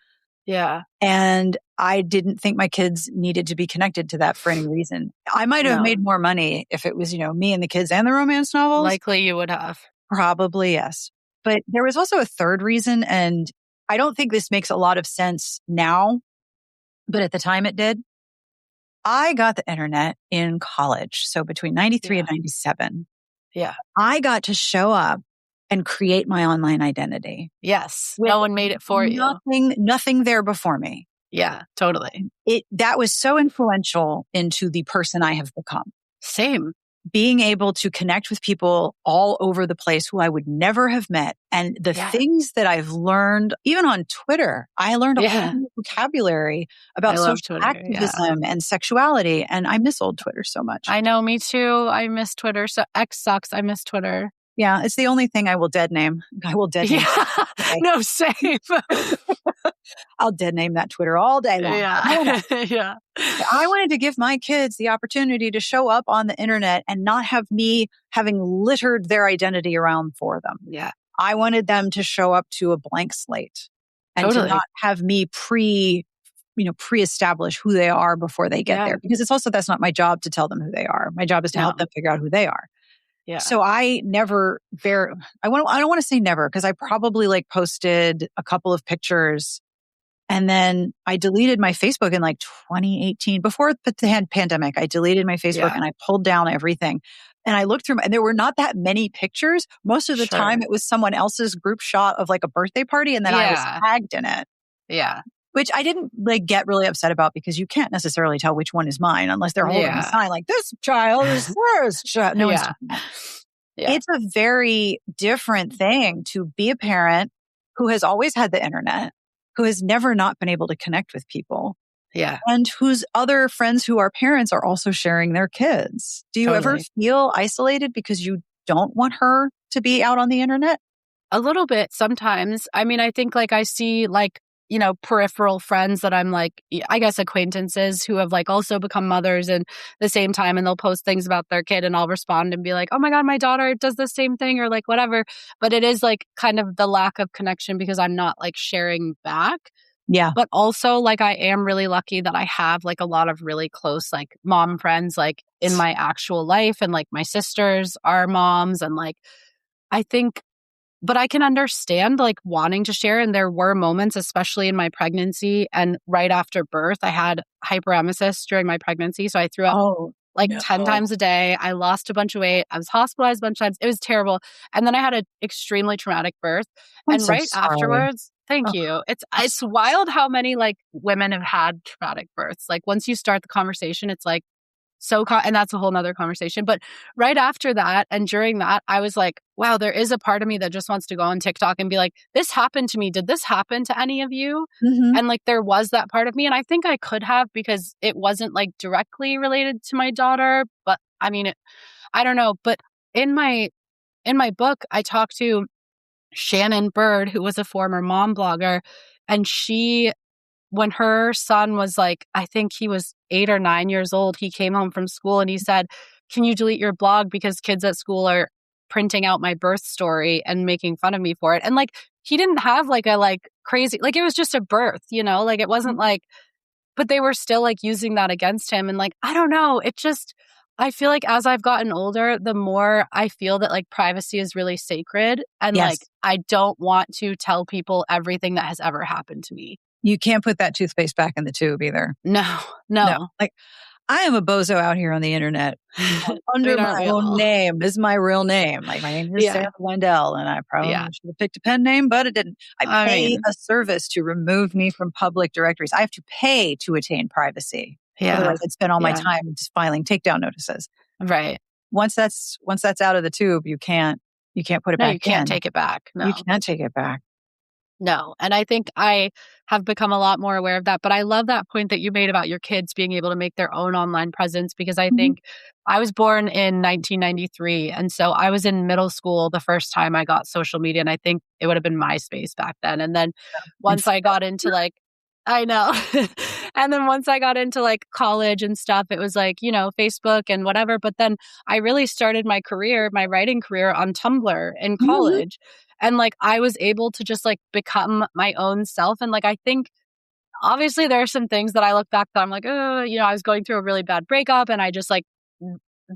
S2: Yeah.
S1: And I didn't think my kids needed to be connected to that for any reason. I might have made more money if it was, me and the kids and the romance novels.
S2: Likely you would have.
S1: Probably, yes. But there was also a third reason, and I don't think this makes a lot of sense now, but at the time it did. I got the internet in college. So between 93 and 97,
S2: Yeah.
S1: I got to show up and create my online identity.
S2: Yes.
S1: With
S2: No one made it for you.
S1: Nothing there before me.
S2: Yeah, totally.
S1: That was so influential into the person I have become.
S2: Same.
S1: Being able to connect with people all over the place who I would never have met. And the things that I've learned, even on Twitter, I learned a whole new vocabulary about social activism and sexuality. And I miss old Twitter so much.
S2: I know, me too. I miss Twitter. So X sucks. I miss Twitter.
S1: Yeah, it's the only thing I will dead name.
S2: No, same.
S1: I'll dead name that Twitter all day long.
S2: Yeah.
S1: I wanted to give my kids the opportunity to show up on the internet and not have me having littered their identity around for them.
S2: Yeah.
S1: I wanted them to show up to a blank slate and to not have me pre-establish who they are before they get there. Because that's not my job to tell them who they are. My job is to help them figure out who they are.
S2: Yeah.
S1: So I don't want to say never, because I probably posted a couple of pictures and then I deleted my Facebook in 2018 before the pandemic. I deleted my Facebook and I pulled down everything and I looked through and there were not that many pictures. Most of the time it was someone else's group shot of a birthday party and then I was tagged in it.
S2: Yeah.
S1: Which I didn't get really upset about because you can't necessarily tell which one is mine unless they're holding a sign this child is theirs. No one's doing that. It's a very different thing to be a parent who has always had the internet, who has never not been able to connect with people.
S2: Yeah.
S1: And whose other friends who are parents are also sharing their kids. Do you ever feel isolated because you don't want her to be out on the internet?
S2: A little bit sometimes. I mean, I think I see peripheral friends that I'm I guess acquaintances who have also become mothers in the same time and they'll post things about their kid and I'll respond and be like, oh my God, my daughter does the same thing or whatever. But it is kind of the lack of connection because I'm not sharing back.
S1: Yeah.
S2: But also I am really lucky that I have a lot of really close mom friends in my actual life and my sisters are moms and I think. But I can understand wanting to share. And there were moments, especially in my pregnancy and right after birth, I had hyperemesis during my pregnancy. So I threw up 10 times a day. I lost a bunch of weight. I was hospitalized a bunch of times. It was terrible. And then I had an extremely traumatic birth. Afterwards, thank you. It's wild how many women have had traumatic births. Once you start the conversation, it's and that's a whole nother conversation. But right after that and during that, I was wow, there is a part of me that just wants to go on TikTok and be this happened to me. Did this happen to any of you?
S1: Mm-hmm.
S2: And there was that part of me. And I think I could have because it wasn't directly related to my daughter. But I mean, I don't know. But in my book, I talked to Shannon Bird, who was a former mom blogger. And when her son was I think he was 8 or 9 years old, he came home from school and he said, can you delete your blog because kids at school are printing out my birth story and making fun of me for it. And he didn't have a crazy, it was just a birth, it wasn't but they were still using that against him. And I don't know, it just, I feel as I've gotten older, the more I feel that privacy is really sacred. And I don't want to tell people everything that has ever happened to me.
S1: You can't put that toothpaste back in the tube either.
S2: No.
S1: I am a bozo out here on the internet under my own name. This is my real name. My name is Sarah Wendell, and I probably should have picked a pen name, but it didn't. I pay a service to remove me from public directories. I have to pay to attain privacy.
S2: Yeah.
S1: Otherwise, I'd spend all my time just filing takedown notices.
S2: Right.
S1: Once that's out of the tube, you can't put it back in.
S2: You can't take it back. No.
S1: You can't take it back.
S2: No. And I think I have become a lot more aware of that. But I love that point that you made about your kids being able to make their own online presence, because I think I was born in 1993. And so I was in middle school the first time I got social media. And I think it would have been MySpace back then. And then once I got into I know. And then once I got into college and stuff, it was Facebook and whatever. But then I really started my writing career on Tumblr in college. And I was able to just become my own self. And I think obviously there are some things that I look back that I'm I was going through a really bad breakup and I just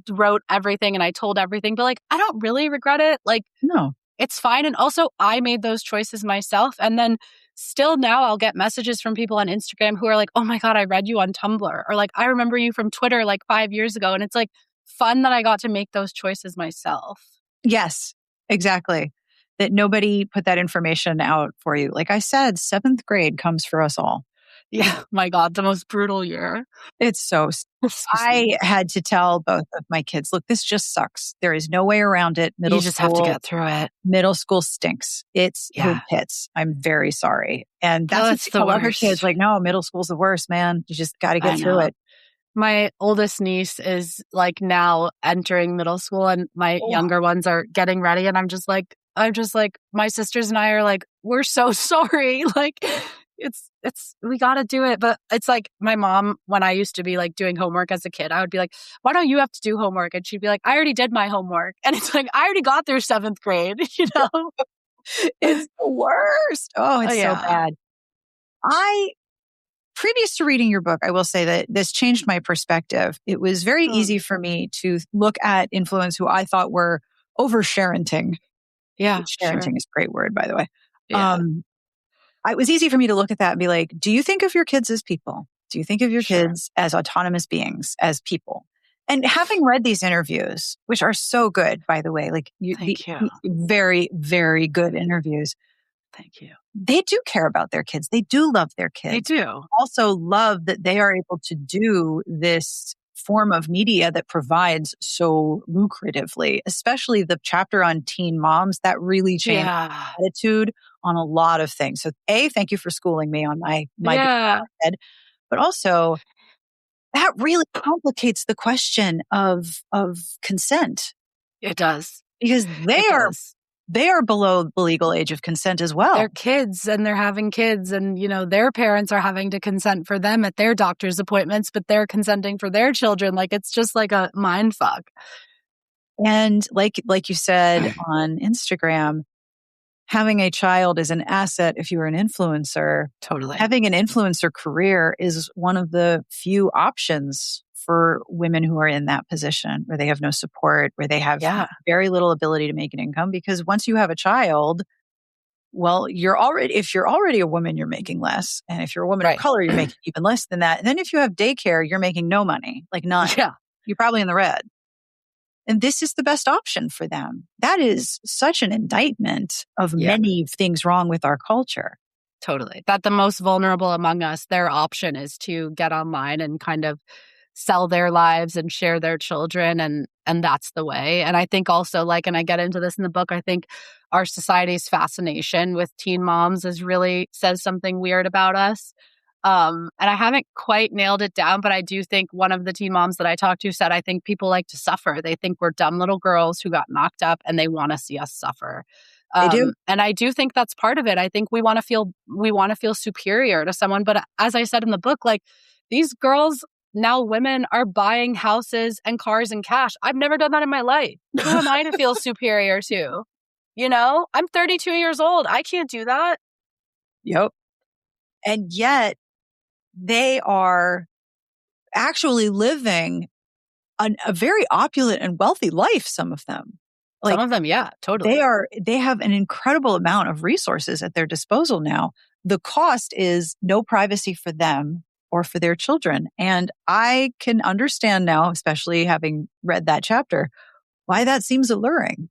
S2: wrote everything and I told everything, but I don't really regret it.
S1: No,
S2: it's fine. And also I made those choices myself. And then still now I'll get messages from people on Instagram who are like, oh my God, I read you on Tumblr. Or like, I remember you from Twitter like 5 years ago. And it's like fun that I got to make those choices myself.
S1: Yes, exactly. That nobody put that information out for you. Like I said, 7th grade comes for us all.
S2: Yeah. My God, the most brutal year.
S1: It's so I had to tell both of my kids, look, this just sucks. There is no way around it.
S2: You just have to get through it.
S1: Middle school stinks. It's the pits. I'm very sorry. And that's what
S2: the
S1: tell other
S2: worst.
S1: kids, like, no, middle school's the worst, man. You just got to get through it.
S2: My oldest niece is like now entering middle school and my younger ones are getting ready. And I'm just like, my sisters and I are like, we're so sorry. Like we got to do it. But it's like my mom, when I used to be like doing homework as a kid, I would be like, why don't you have to do homework? And she'd be like, I already did my homework. And it's like, I already got through 7th grade, you know?
S1: It's the worst. Oh, it's so bad. Previous to reading your book, I will say that this changed my perspective. It was very easy for me to look at influence who I thought were oversharenting.
S2: Yeah.
S1: Sharenting is a great word, by the way.
S2: Yeah.
S1: It was easy for me to look at that and be like, do you think of your kids as people? Do you think of your kids as autonomous beings, as people? And having read these interviews, which are so good, by the way, like
S2: Thank you.
S1: Very, very good interviews.
S2: Thank you.
S1: They do care about their kids. They do love their kids.
S2: They do.
S1: Also love that they are able to do this form of media that provides so lucratively, especially the chapter on teen moms that really changed my attitude on a lot of things. So thank you for schooling me on my head, but also that really complicates the question of consent.
S2: It does.
S1: Because they are below the legal age of consent as well.
S2: They're kids and they're having kids and, you know, their parents are having to consent for them at their doctor's appointments, but they're consenting for their children. Like, it's just like a mind fuck.
S1: And like you said on Instagram, having a child is an asset if you are an influencer.
S2: Totally.
S1: Having an influencer career is one of the few options for women who are in that position where they have no support, where they have very little ability to make an income. Because once you have a child, well, if you're already a woman, you're making less. And if you're a woman of color, you're making even less than that. And then if you have daycare, you're making no money, like none. Yeah. You're probably in the red. And this is the best option for them. That is such an indictment of many things wrong with our culture.
S2: Totally. That the most vulnerable among us, their option is to get online and kind of sell their lives and share their children. And that's the way. And I think also, like, and I get into this in the book, I think our society's fascination with teen moms really says something weird about us. And I haven't quite nailed it down, but I do think one of the teen moms that I talked to said, I think people like to suffer. They think we're dumb little girls who got knocked up and they want to see us suffer.
S1: They do.
S2: And I do think that's part of it. I think we want to feel superior to someone. But as I said in the book, like, these girls, now women, are buying houses and cars and cash. I've never done that in my life. Who am I to feel superior to? You know, I'm 32 years old. I can't do that.
S1: Yep. And yet they are actually living a very opulent and wealthy life, some of them.
S2: Like, some of them, yeah, totally.
S1: They have an incredible amount of resources at their disposal now. The cost is no privacy for them or for their children. And I can understand now, especially having read that chapter, why that seems alluring.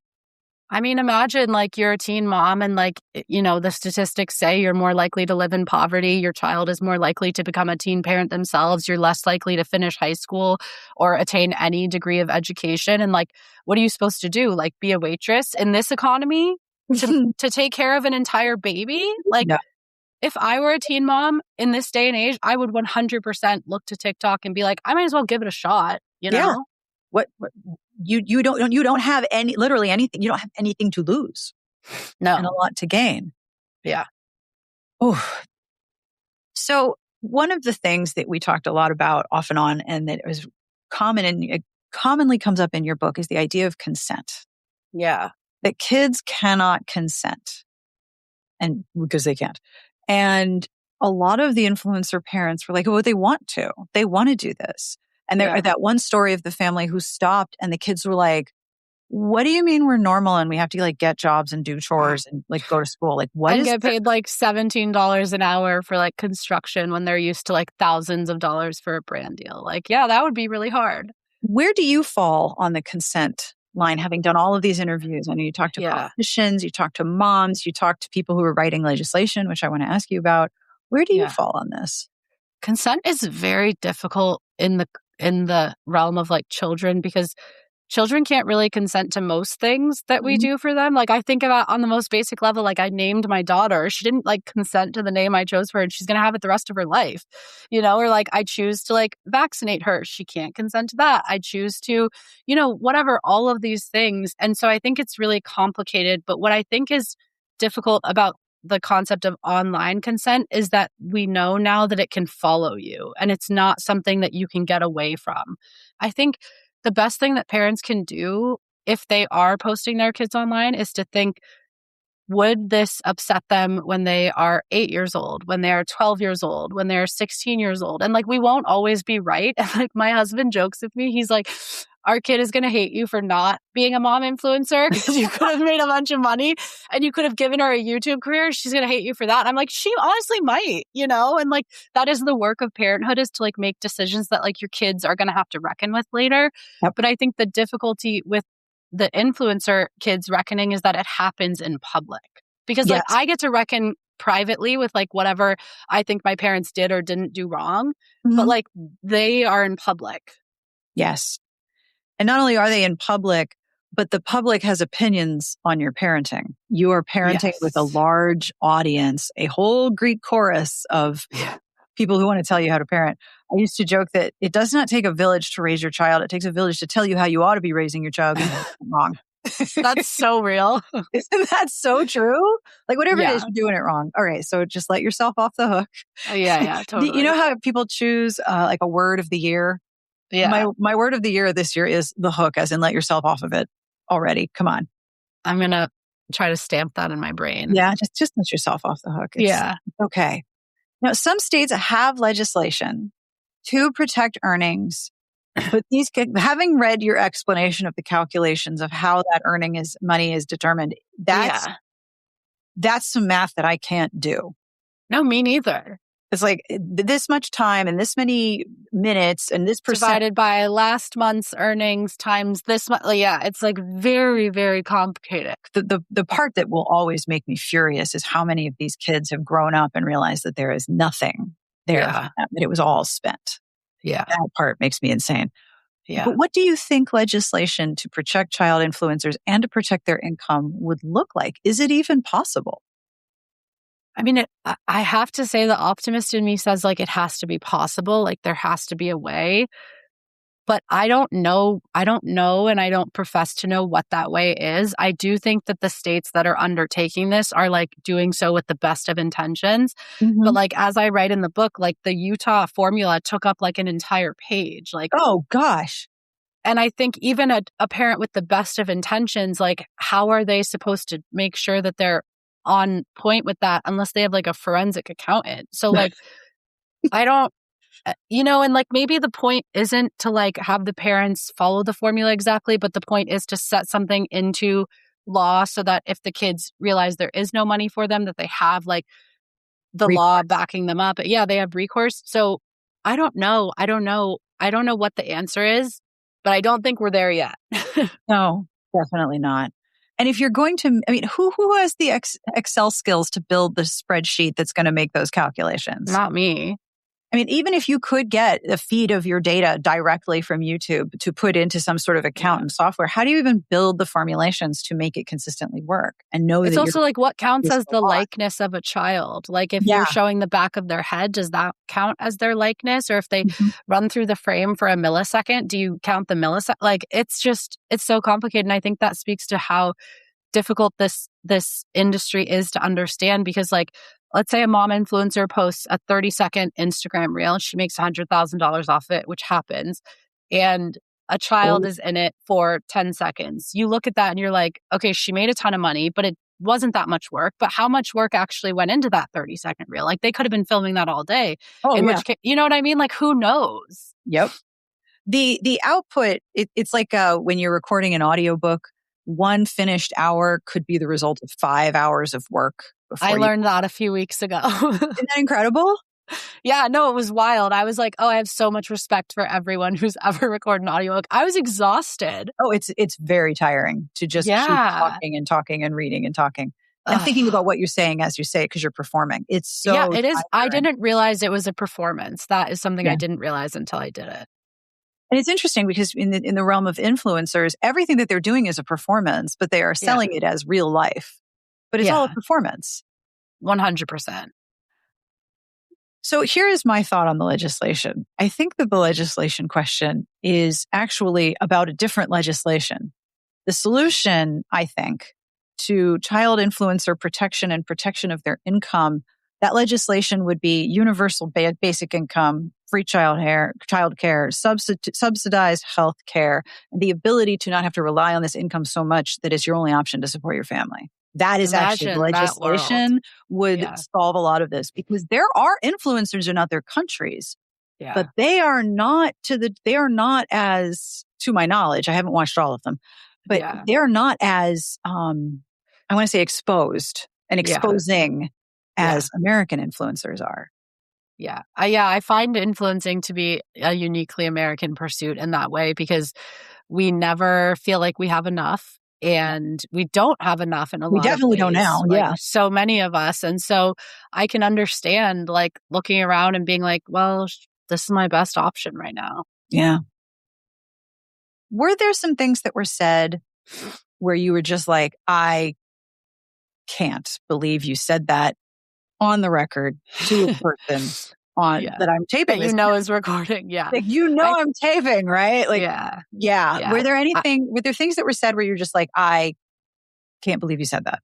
S2: I mean, imagine like you're a teen mom and like, you know, the statistics say you're more likely to live in poverty. Your child is more likely to become a teen parent themselves. You're less likely to finish high school or attain any degree of education. And like, what are you supposed to do? Like, be a waitress in this economy to take care of an entire baby? Like, no. If I were a teen mom in this day and age, I would 100% look to TikTok and be like, I might as well give it a shot. You know?
S1: Yeah. What you don't have literally anything. You don't have anything to lose.
S2: No.
S1: And a lot to gain.
S2: Yeah.
S1: Oh. So one of the things that we talked a lot about off and on, and that was common and it commonly comes up in your book, is the idea of consent.
S2: Yeah.
S1: That kids cannot consent. And because they can't. And a lot of the influencer parents were like, oh, they want to do this. And there that one story of the family who stopped and the kids were like, what do you mean we're normal and we have to like get jobs and do chores and like go to school? Like what
S2: and
S1: is
S2: get paid like $17 an hour for like construction when they're used to like thousands of dollars for a brand deal. Like, yeah, that would be really hard.
S1: Where do you fall on the consent line, having done all of these interviews? I know you talk to politicians, you talk to moms, you talk to people who are writing legislation, which I want to ask you about. Where do you fall on this?
S2: Consent is very difficult in the realm of like children, because children can't really consent to most things that we do for them. Like I think about on the most basic level, like I named my daughter. She didn't like consent to the name I chose for her, and she's going to have it the rest of her life, or like I choose to like vaccinate her. She can't consent to that. I choose to, whatever, all of these things. And so I think it's really complicated. But what I think is difficult about the concept of online consent is that we know now that it can follow you and it's not something that you can get away from. I think the best thing that parents can do if they are posting their kids online is to think, would this upset them when they are 8 years old, when they are 12 years old, when they're 16 years old? And like, we won't always be right. And like my husband jokes with me, he's like, our kid is going to hate you for not being a mom influencer because you could have made a bunch of money and you could have given her a YouTube career. She's going to hate you for that. And I'm like, she honestly might, and like that is the work of parenthood, is to like make decisions that like your kids are going to have to reckon with later.
S1: Yep.
S2: But I think the difficulty with the influencer kids reckoning is that it happens in public, because like I get to reckon privately with like whatever I think my parents did or didn't do wrong, but like they are in public.
S1: Yes. And not only are they in public, but the public has opinions on your parenting. You are parenting with a large audience, a whole Greek chorus of people who want to tell you how to parent. I used to joke that it does not take a village to raise your child. It takes a village to tell you how you ought to be raising your child. Wrong.
S2: That's so real.
S1: Isn't that so true? Like whatever it is, you're doing it wrong. All right. So just let yourself off the hook.
S2: Yeah, totally.
S1: You know how people choose like a word of the year?
S2: Yeah.
S1: My word of the year this year is the hook, as in let yourself off of it already. Come on.
S2: I'm going to try to stamp that in my brain.
S1: Yeah. Just let yourself off the hook. It's okay. Now, some states have legislation to protect earnings, but having read your explanation of the calculations of how that money is determined, that's some math that I can't do.
S2: No, me neither.
S1: It's like this much time and this many minutes and this percent
S2: divided by last month's earnings times this month. Yeah, it's like very, very complicated.
S1: The part that will always make me furious is how many of these kids have grown up and realized that there is nothing there, that it was all spent.
S2: Yeah.
S1: That part makes me insane.
S2: Yeah.
S1: But what do you think legislation to protect child influencers and to protect their income would look like? Is it even possible?
S2: I mean, I have to say the optimist in me says like it has to be possible, like there has to be a way. But I don't know, and I don't profess to know what that way is. I do think that the states that are undertaking this are like doing so with the best of intentions. But like as I write in the book, like the Utah formula took up like an entire page. Like,
S1: oh gosh.
S2: And I think even a parent with the best of intentions, like how are they supposed to make sure that they're on point with that unless they have like a forensic accountant? So like, I don't, and like maybe the point isn't to like have the parents follow the formula exactly, but the point is to set something into law so that if the kids realize there is no money for them, that they have like the law backing them up. Yeah, they have recourse. So I don't know what the answer is, but I don't think we're there yet.
S1: No, definitely not. And if you're going to, I mean, who has the Excel skills to build the spreadsheet that's going to make those calculations?
S2: Not me.
S1: I mean, even if you could get a feed of your data directly from YouTube to put into some sort of accountant software, how do you even build the formulations to make it consistently work and know
S2: it's
S1: that
S2: also like what counts as the likeness of a child? Like if you're showing the back of their head, does that count as their likeness? Or if they run through the frame for a millisecond, do you count the millisecond? Like it's so complicated. And I think that speaks to how difficult this industry is to understand, because like, let's say a mom influencer posts a 30-second Instagram reel. She makes $100,000 off it, which happens. And a child is in it for 10 seconds. You look at that and you're like, okay, she made a ton of money, but it wasn't that much work. But how much work actually went into that 30-second reel? Like they could have been filming that all day. Which case, you know what I mean? Like who knows?
S1: Yep. The output, it's like when you're recording an audiobook, one finished hour could be the result of 5 hours of work before
S2: I
S1: you.
S2: learned that a few weeks ago.
S1: Isn't that incredible?
S2: Yeah, no, it was wild. I was like, oh, I have so much respect for everyone who's ever recorded an audiobook. I was exhausted.
S1: Oh, it's very tiring to just keep talking and talking and reading and talking and thinking about what you're saying as you say it because you're performing. It's so
S2: yeah, it is.
S1: tiring.
S2: I didn't realize it was a performance. That is something
S1: Yeah.
S2: I didn't realize until I did it.
S1: And it's interesting because in the realm of influencers, everything that they're doing is a performance, but they are selling it as real life. But it's all a performance.
S2: 100%.
S1: So here is my thought on the legislation. I think that the legislation question is actually about a different legislation. The solution, I think, to child influencer protection and protection of their income, that legislation would be universal basic income, free child care, subsidized health care, and the ability to not have to rely on this income so much that it's your only option to support your family. That is actually the legislation would solve a lot of this because there are influencers in other countries, but they are not as, to my knowledge, I haven't watched all of them, but they're not as, I want to say exposed and exposing as American influencers are.
S2: Yeah. I find influencing to be a uniquely American pursuit in that way because we never feel like we have enough. And we don't have enough in a lot of ways.
S1: We definitely don't now,
S2: like, so many of us. And so I can understand like looking around and being like, well, this is my best option right now.
S1: Yeah. Were there some things that were said where you were just like, I can't believe you said that on the record to a person that I'm taping
S2: that is recording. Yeah.
S1: Like, I'm taping, right? Like, yeah. Were there things that were said where you're just like, I can't believe you said that?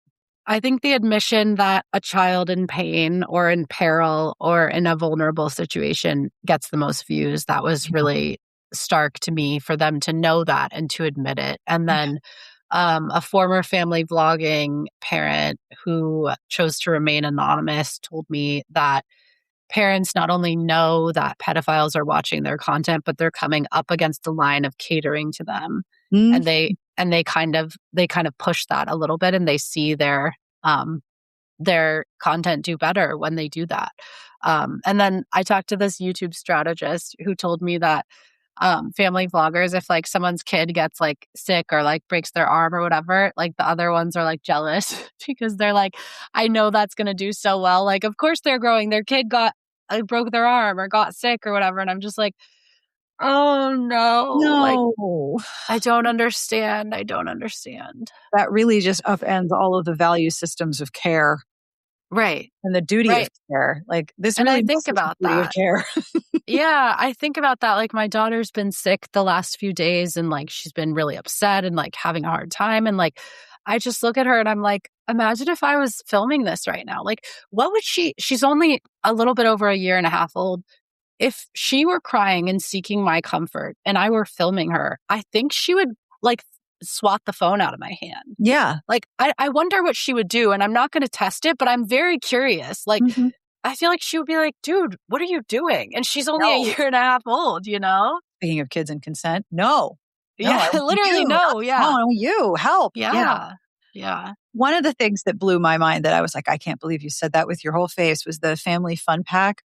S2: I think the admission that a child in pain or in peril or in a vulnerable situation gets the most views, that was really stark to me for them to know that and to admit it. And then a former family vlogging parent who chose to remain anonymous told me that parents not only know that pedophiles are watching their content, but they're coming up against the line of catering to them. And they kind of push that a little bit and they see their content do better when they do that. And then I talked to this YouTube strategist who told me that family vloggers, if like someone's kid gets like sick or like breaks their arm or whatever, like the other ones are like jealous because they're like, I know that's going to do so well. Like, of course they're growing. Their kid broke their arm or got sick or whatever. And I'm just like, oh no. Like, I don't understand.
S1: That really just upends all of the value systems of care.
S2: Right.
S1: And the duty of care. Like this
S2: and
S1: really
S2: I think about
S1: that. Of care.
S2: Yeah, I think about that. Like my daughter's been sick the last few days and like she's been really upset and like having a hard time. And like I just look at her and I'm like, imagine if I was filming this right now. Like what would she's only a little bit over a year and a half old. If she were crying and seeking my comfort and I were filming her, I think she would like swat the phone out of my hand.
S1: Yeah.
S2: Like, I wonder what she would do. And I'm not going to test it, but I'm very curious. Like, I feel like she would be like, dude, what are you doing? And she's only a year and a half old,
S1: Speaking of kids and consent, no.
S2: Yeah, literally no. Yeah.
S1: No, you help.
S2: Yeah.
S1: One of the things that blew my mind that I was like, I can't believe you said that with your whole face was the family fun pack.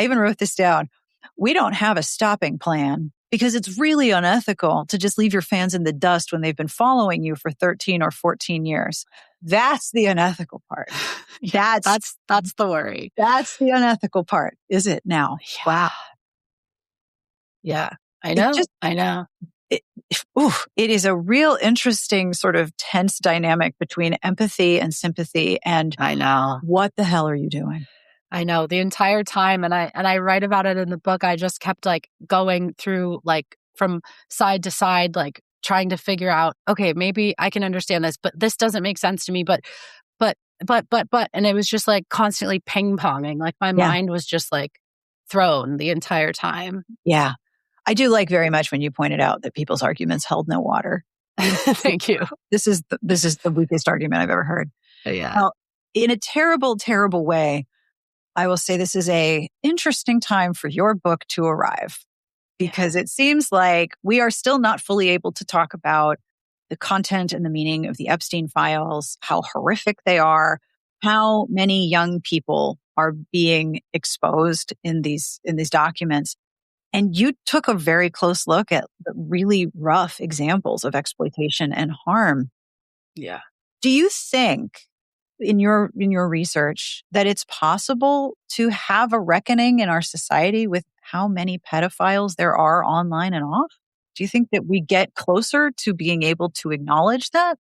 S1: I even wrote this down. We don't have a stopping plan because it's really unethical to just leave your fans in the dust when they've been following you for 13 or 14 years. That's the unethical part.
S2: That's the worry.
S1: That's the unethical part, is it now?
S2: Yeah.
S1: Wow.
S2: Yeah, I know.
S1: It is a real interesting sort of tense dynamic between empathy and sympathy. And
S2: I know.
S1: What the hell are you doing?
S2: I know the entire time. And I write about it in the book. I just kept like going through like from side to side, like trying to figure out, okay, maybe I can understand this, but this doesn't make sense to me. But, and it was just like constantly ping ponging. Like my mind was just like thrown the entire time.
S1: Yeah. I do like very much when you pointed out that people's arguments held no water.
S2: Thank you.
S1: This is the weakest argument I've ever heard.
S2: Yeah.
S1: Now, in a terrible, terrible way, I will say this is a interesting time for your book to arrive because it seems like we are still not fully able to talk about the content and the meaning of the Epstein files, how horrific they are, how many young people are being exposed in these documents. And you took a very close look at the really rough examples of exploitation and harm.
S2: Yeah.
S1: Do you think in your research that it's possible to have a reckoning in our society with how many pedophiles there are online and off? Do you think that we get closer to being able to acknowledge that?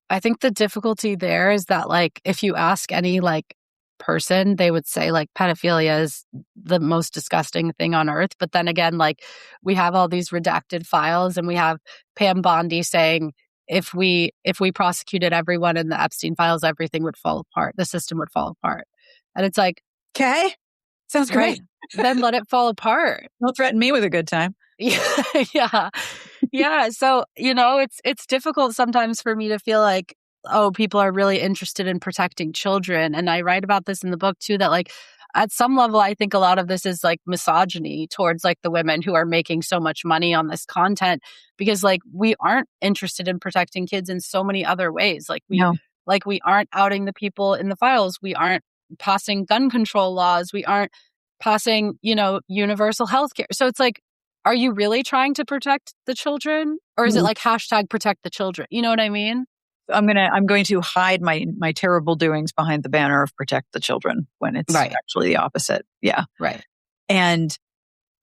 S2: I think the difficulty there is that, like, if you ask any, like, person, they would say, like, pedophilia is the most disgusting thing on earth. But then again, like, we have all these redacted files, and we have Pam Bondi saying, if we prosecuted everyone in the Epstein files, everything would fall apart. The system would fall apart. And it's like,
S1: Okay. Sounds great.
S2: right, then let it fall apart.
S1: Don't threaten me with a good time.
S2: Yeah. Yeah. So, it's difficult sometimes for me to feel like, oh, people are really interested in protecting children. And I write about this in the book too, that, like, at some level, I think a lot of this is like misogyny towards, like, the women who are making so much money on this content, because, like, we aren't interested in protecting kids in so many other ways. Like we aren't outing the people in the files. We aren't passing gun control laws. We aren't passing, universal health care. So it's like, are you really trying to protect the children? Or is it like hashtag protect the children? You know what I mean?
S1: I'm going to hide my terrible doings behind the banner of protect the children when it's actually the opposite. Yeah.
S2: Right.
S1: And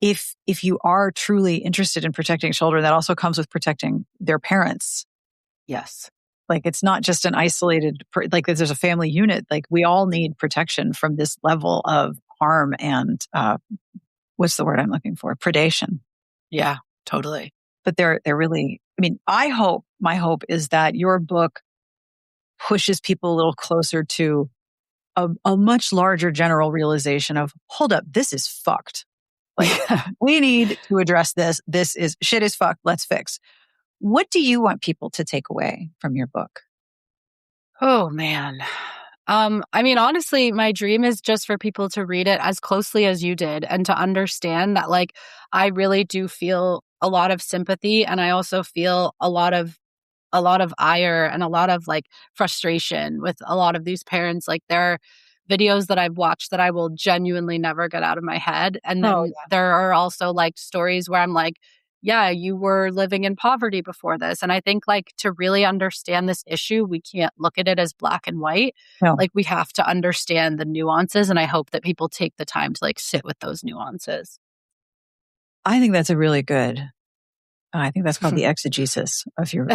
S1: if you are truly interested in protecting children, that also comes with protecting their parents.
S2: Yes.
S1: Like, it's not just an isolated, like, there's a family unit. Like, we all need protection from this level of harm and, what's the word I'm looking for? Predation.
S2: Yeah, totally.
S1: But they're really, I mean, my hope is that your book pushes people a little closer to a much larger general realization of, hold up, this is fucked. Like, we need to address this. Shit is fucked. Let's fix. What do you want people to take away from your book?
S2: Oh, man. I mean, honestly, my dream is just for people to read it as closely as you did and to understand that, like, I really do feel a lot of sympathy, and I also feel a lot of ire and a lot of, like, frustration with a lot of these parents. Like, there are videos that I've watched that I will genuinely never get out of my head. And then there are also, like, stories where I'm like, yeah, you were living in poverty before this. And I think, like, to really understand this issue, we can't look at it as black and white.
S1: No.
S2: Like, we have to understand the nuances. And I hope that people take the time to, like, sit with those nuances.
S1: I think that's a really good, I think that's called the exegesis of your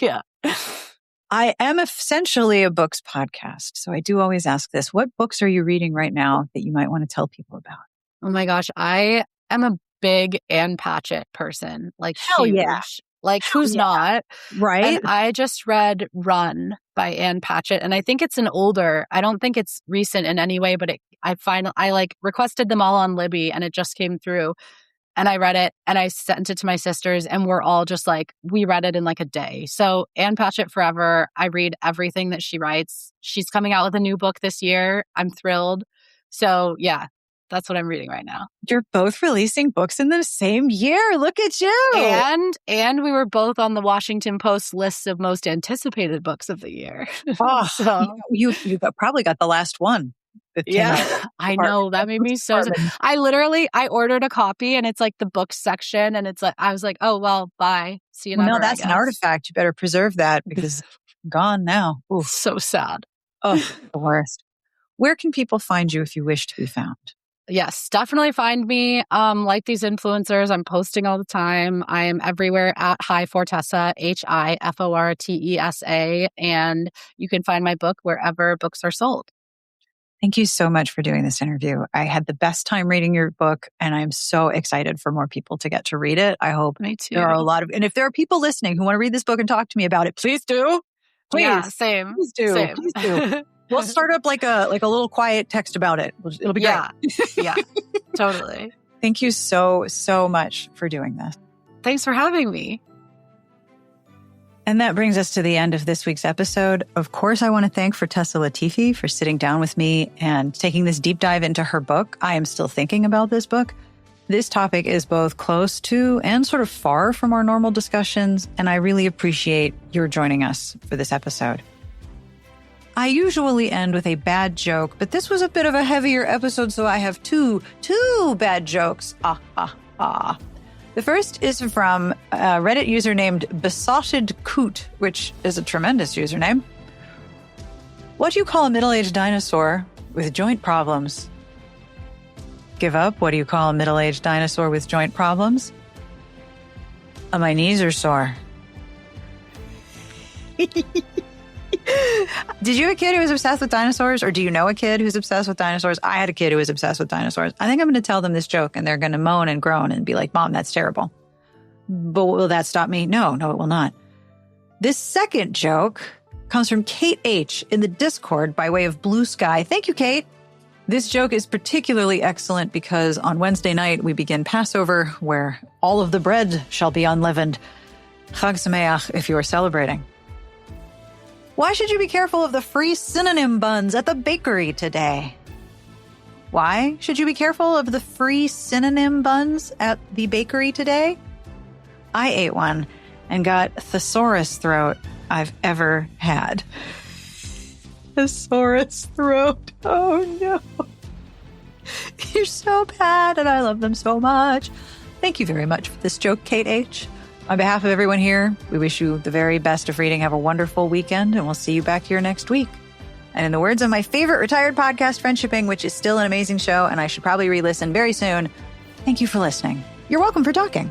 S2: Yeah.
S1: I am essentially a books podcast. So I do always ask this. What books are you reading right now that you might want to tell people about?
S2: Oh my gosh. I am a big Ann Patchett person. Like,
S1: hell
S2: huge.
S1: Yeah.
S2: Like, who's not?
S1: Right.
S2: And I just read Run by Ann Patchett. And I think it's I don't think it's recent in any way, but I like requested them all on Libby, and it just came through. And I read it, and I sent it to my sisters, and we're all just like, we read it in like a day. So Ann Patchett forever. I read everything that she writes. She's coming out with a new book this year. I'm thrilled. So yeah, that's what I'm reading right now.
S1: You're both releasing books in the same year. Look at you.
S2: And we were both on the Washington Post list of most anticipated books of the year.
S1: Oh, so you probably got the last one.
S2: Yeah, I know. That made me so sad. I ordered a copy, and it's like the book section, and it's like, I was like, oh, well, bye. See you never.
S1: No, that's an artifact. You better preserve that because it's gone now. Oof.
S2: So sad.
S1: Oh, the worst. Where can people find you if you wish to be found?
S2: Yes, definitely find me. Like these influencers, I'm posting all the time. I am everywhere at Hi Fortesa, HIFORTESA, and you can find my book wherever books are sold.
S1: Thank you so much for doing this interview. I had the best time reading your book, and I'm so excited for more people to get to read it. I hope
S2: Me too.
S1: There are and if there are people listening who want to read this book and talk to me about it, please do. Please.
S2: Yeah, same.
S1: Please do.
S2: Same.
S1: Please do. We'll start up like a little quiet text about it. It'll be great.
S2: Yeah, totally.
S1: Thank you so, so much for doing this.
S2: Thanks for having me.
S1: And that brings us to the end of this week's episode. Of course, I want to thank Fortesa Latifi for sitting down with me and taking this deep dive into her book. I am still thinking about this book. This topic is both close to and sort of far from our normal discussions, and I really appreciate your joining us for this episode. I usually end with a bad joke, but this was a bit of a heavier episode, so I have two bad jokes. The first is from a Reddit user named Besotted Coot, which is a tremendous username. What do you call a middle-aged dinosaur with joint problems? Give up. What do you call a middle-aged dinosaur with joint problems? My knees are sore. Did you have a kid who was obsessed with dinosaurs, or do you know a kid who's obsessed with dinosaurs? I had a kid who was obsessed with dinosaurs. I think I'm going to tell them this joke, and they're going to moan and groan and be like, Mom, that's terrible. But will that stop me? No, it will not. This second joke comes from Kate H. in the Discord by way of Blue Sky. Thank you, Kate. This joke is particularly excellent because on Wednesday night we begin Passover, where all of the bread shall be unleavened. Chag Sameach if you are celebrating. Why should you be careful of the free synonym buns at the bakery today? Why should you be careful of the free synonym buns at the bakery today? I ate one and got thesaurus throat I've ever had. Thesaurus throat. Oh no. You're so bad and I love them so much. Thank you very much for this joke, Kate H. On behalf of everyone here, we wish you the very best of reading. Have a wonderful weekend, and we'll see you back here next week. And in the words of my favorite retired podcast, Friendshipping, which is still an amazing show, and I should probably re-listen very soon, thank you for listening. You're welcome for talking.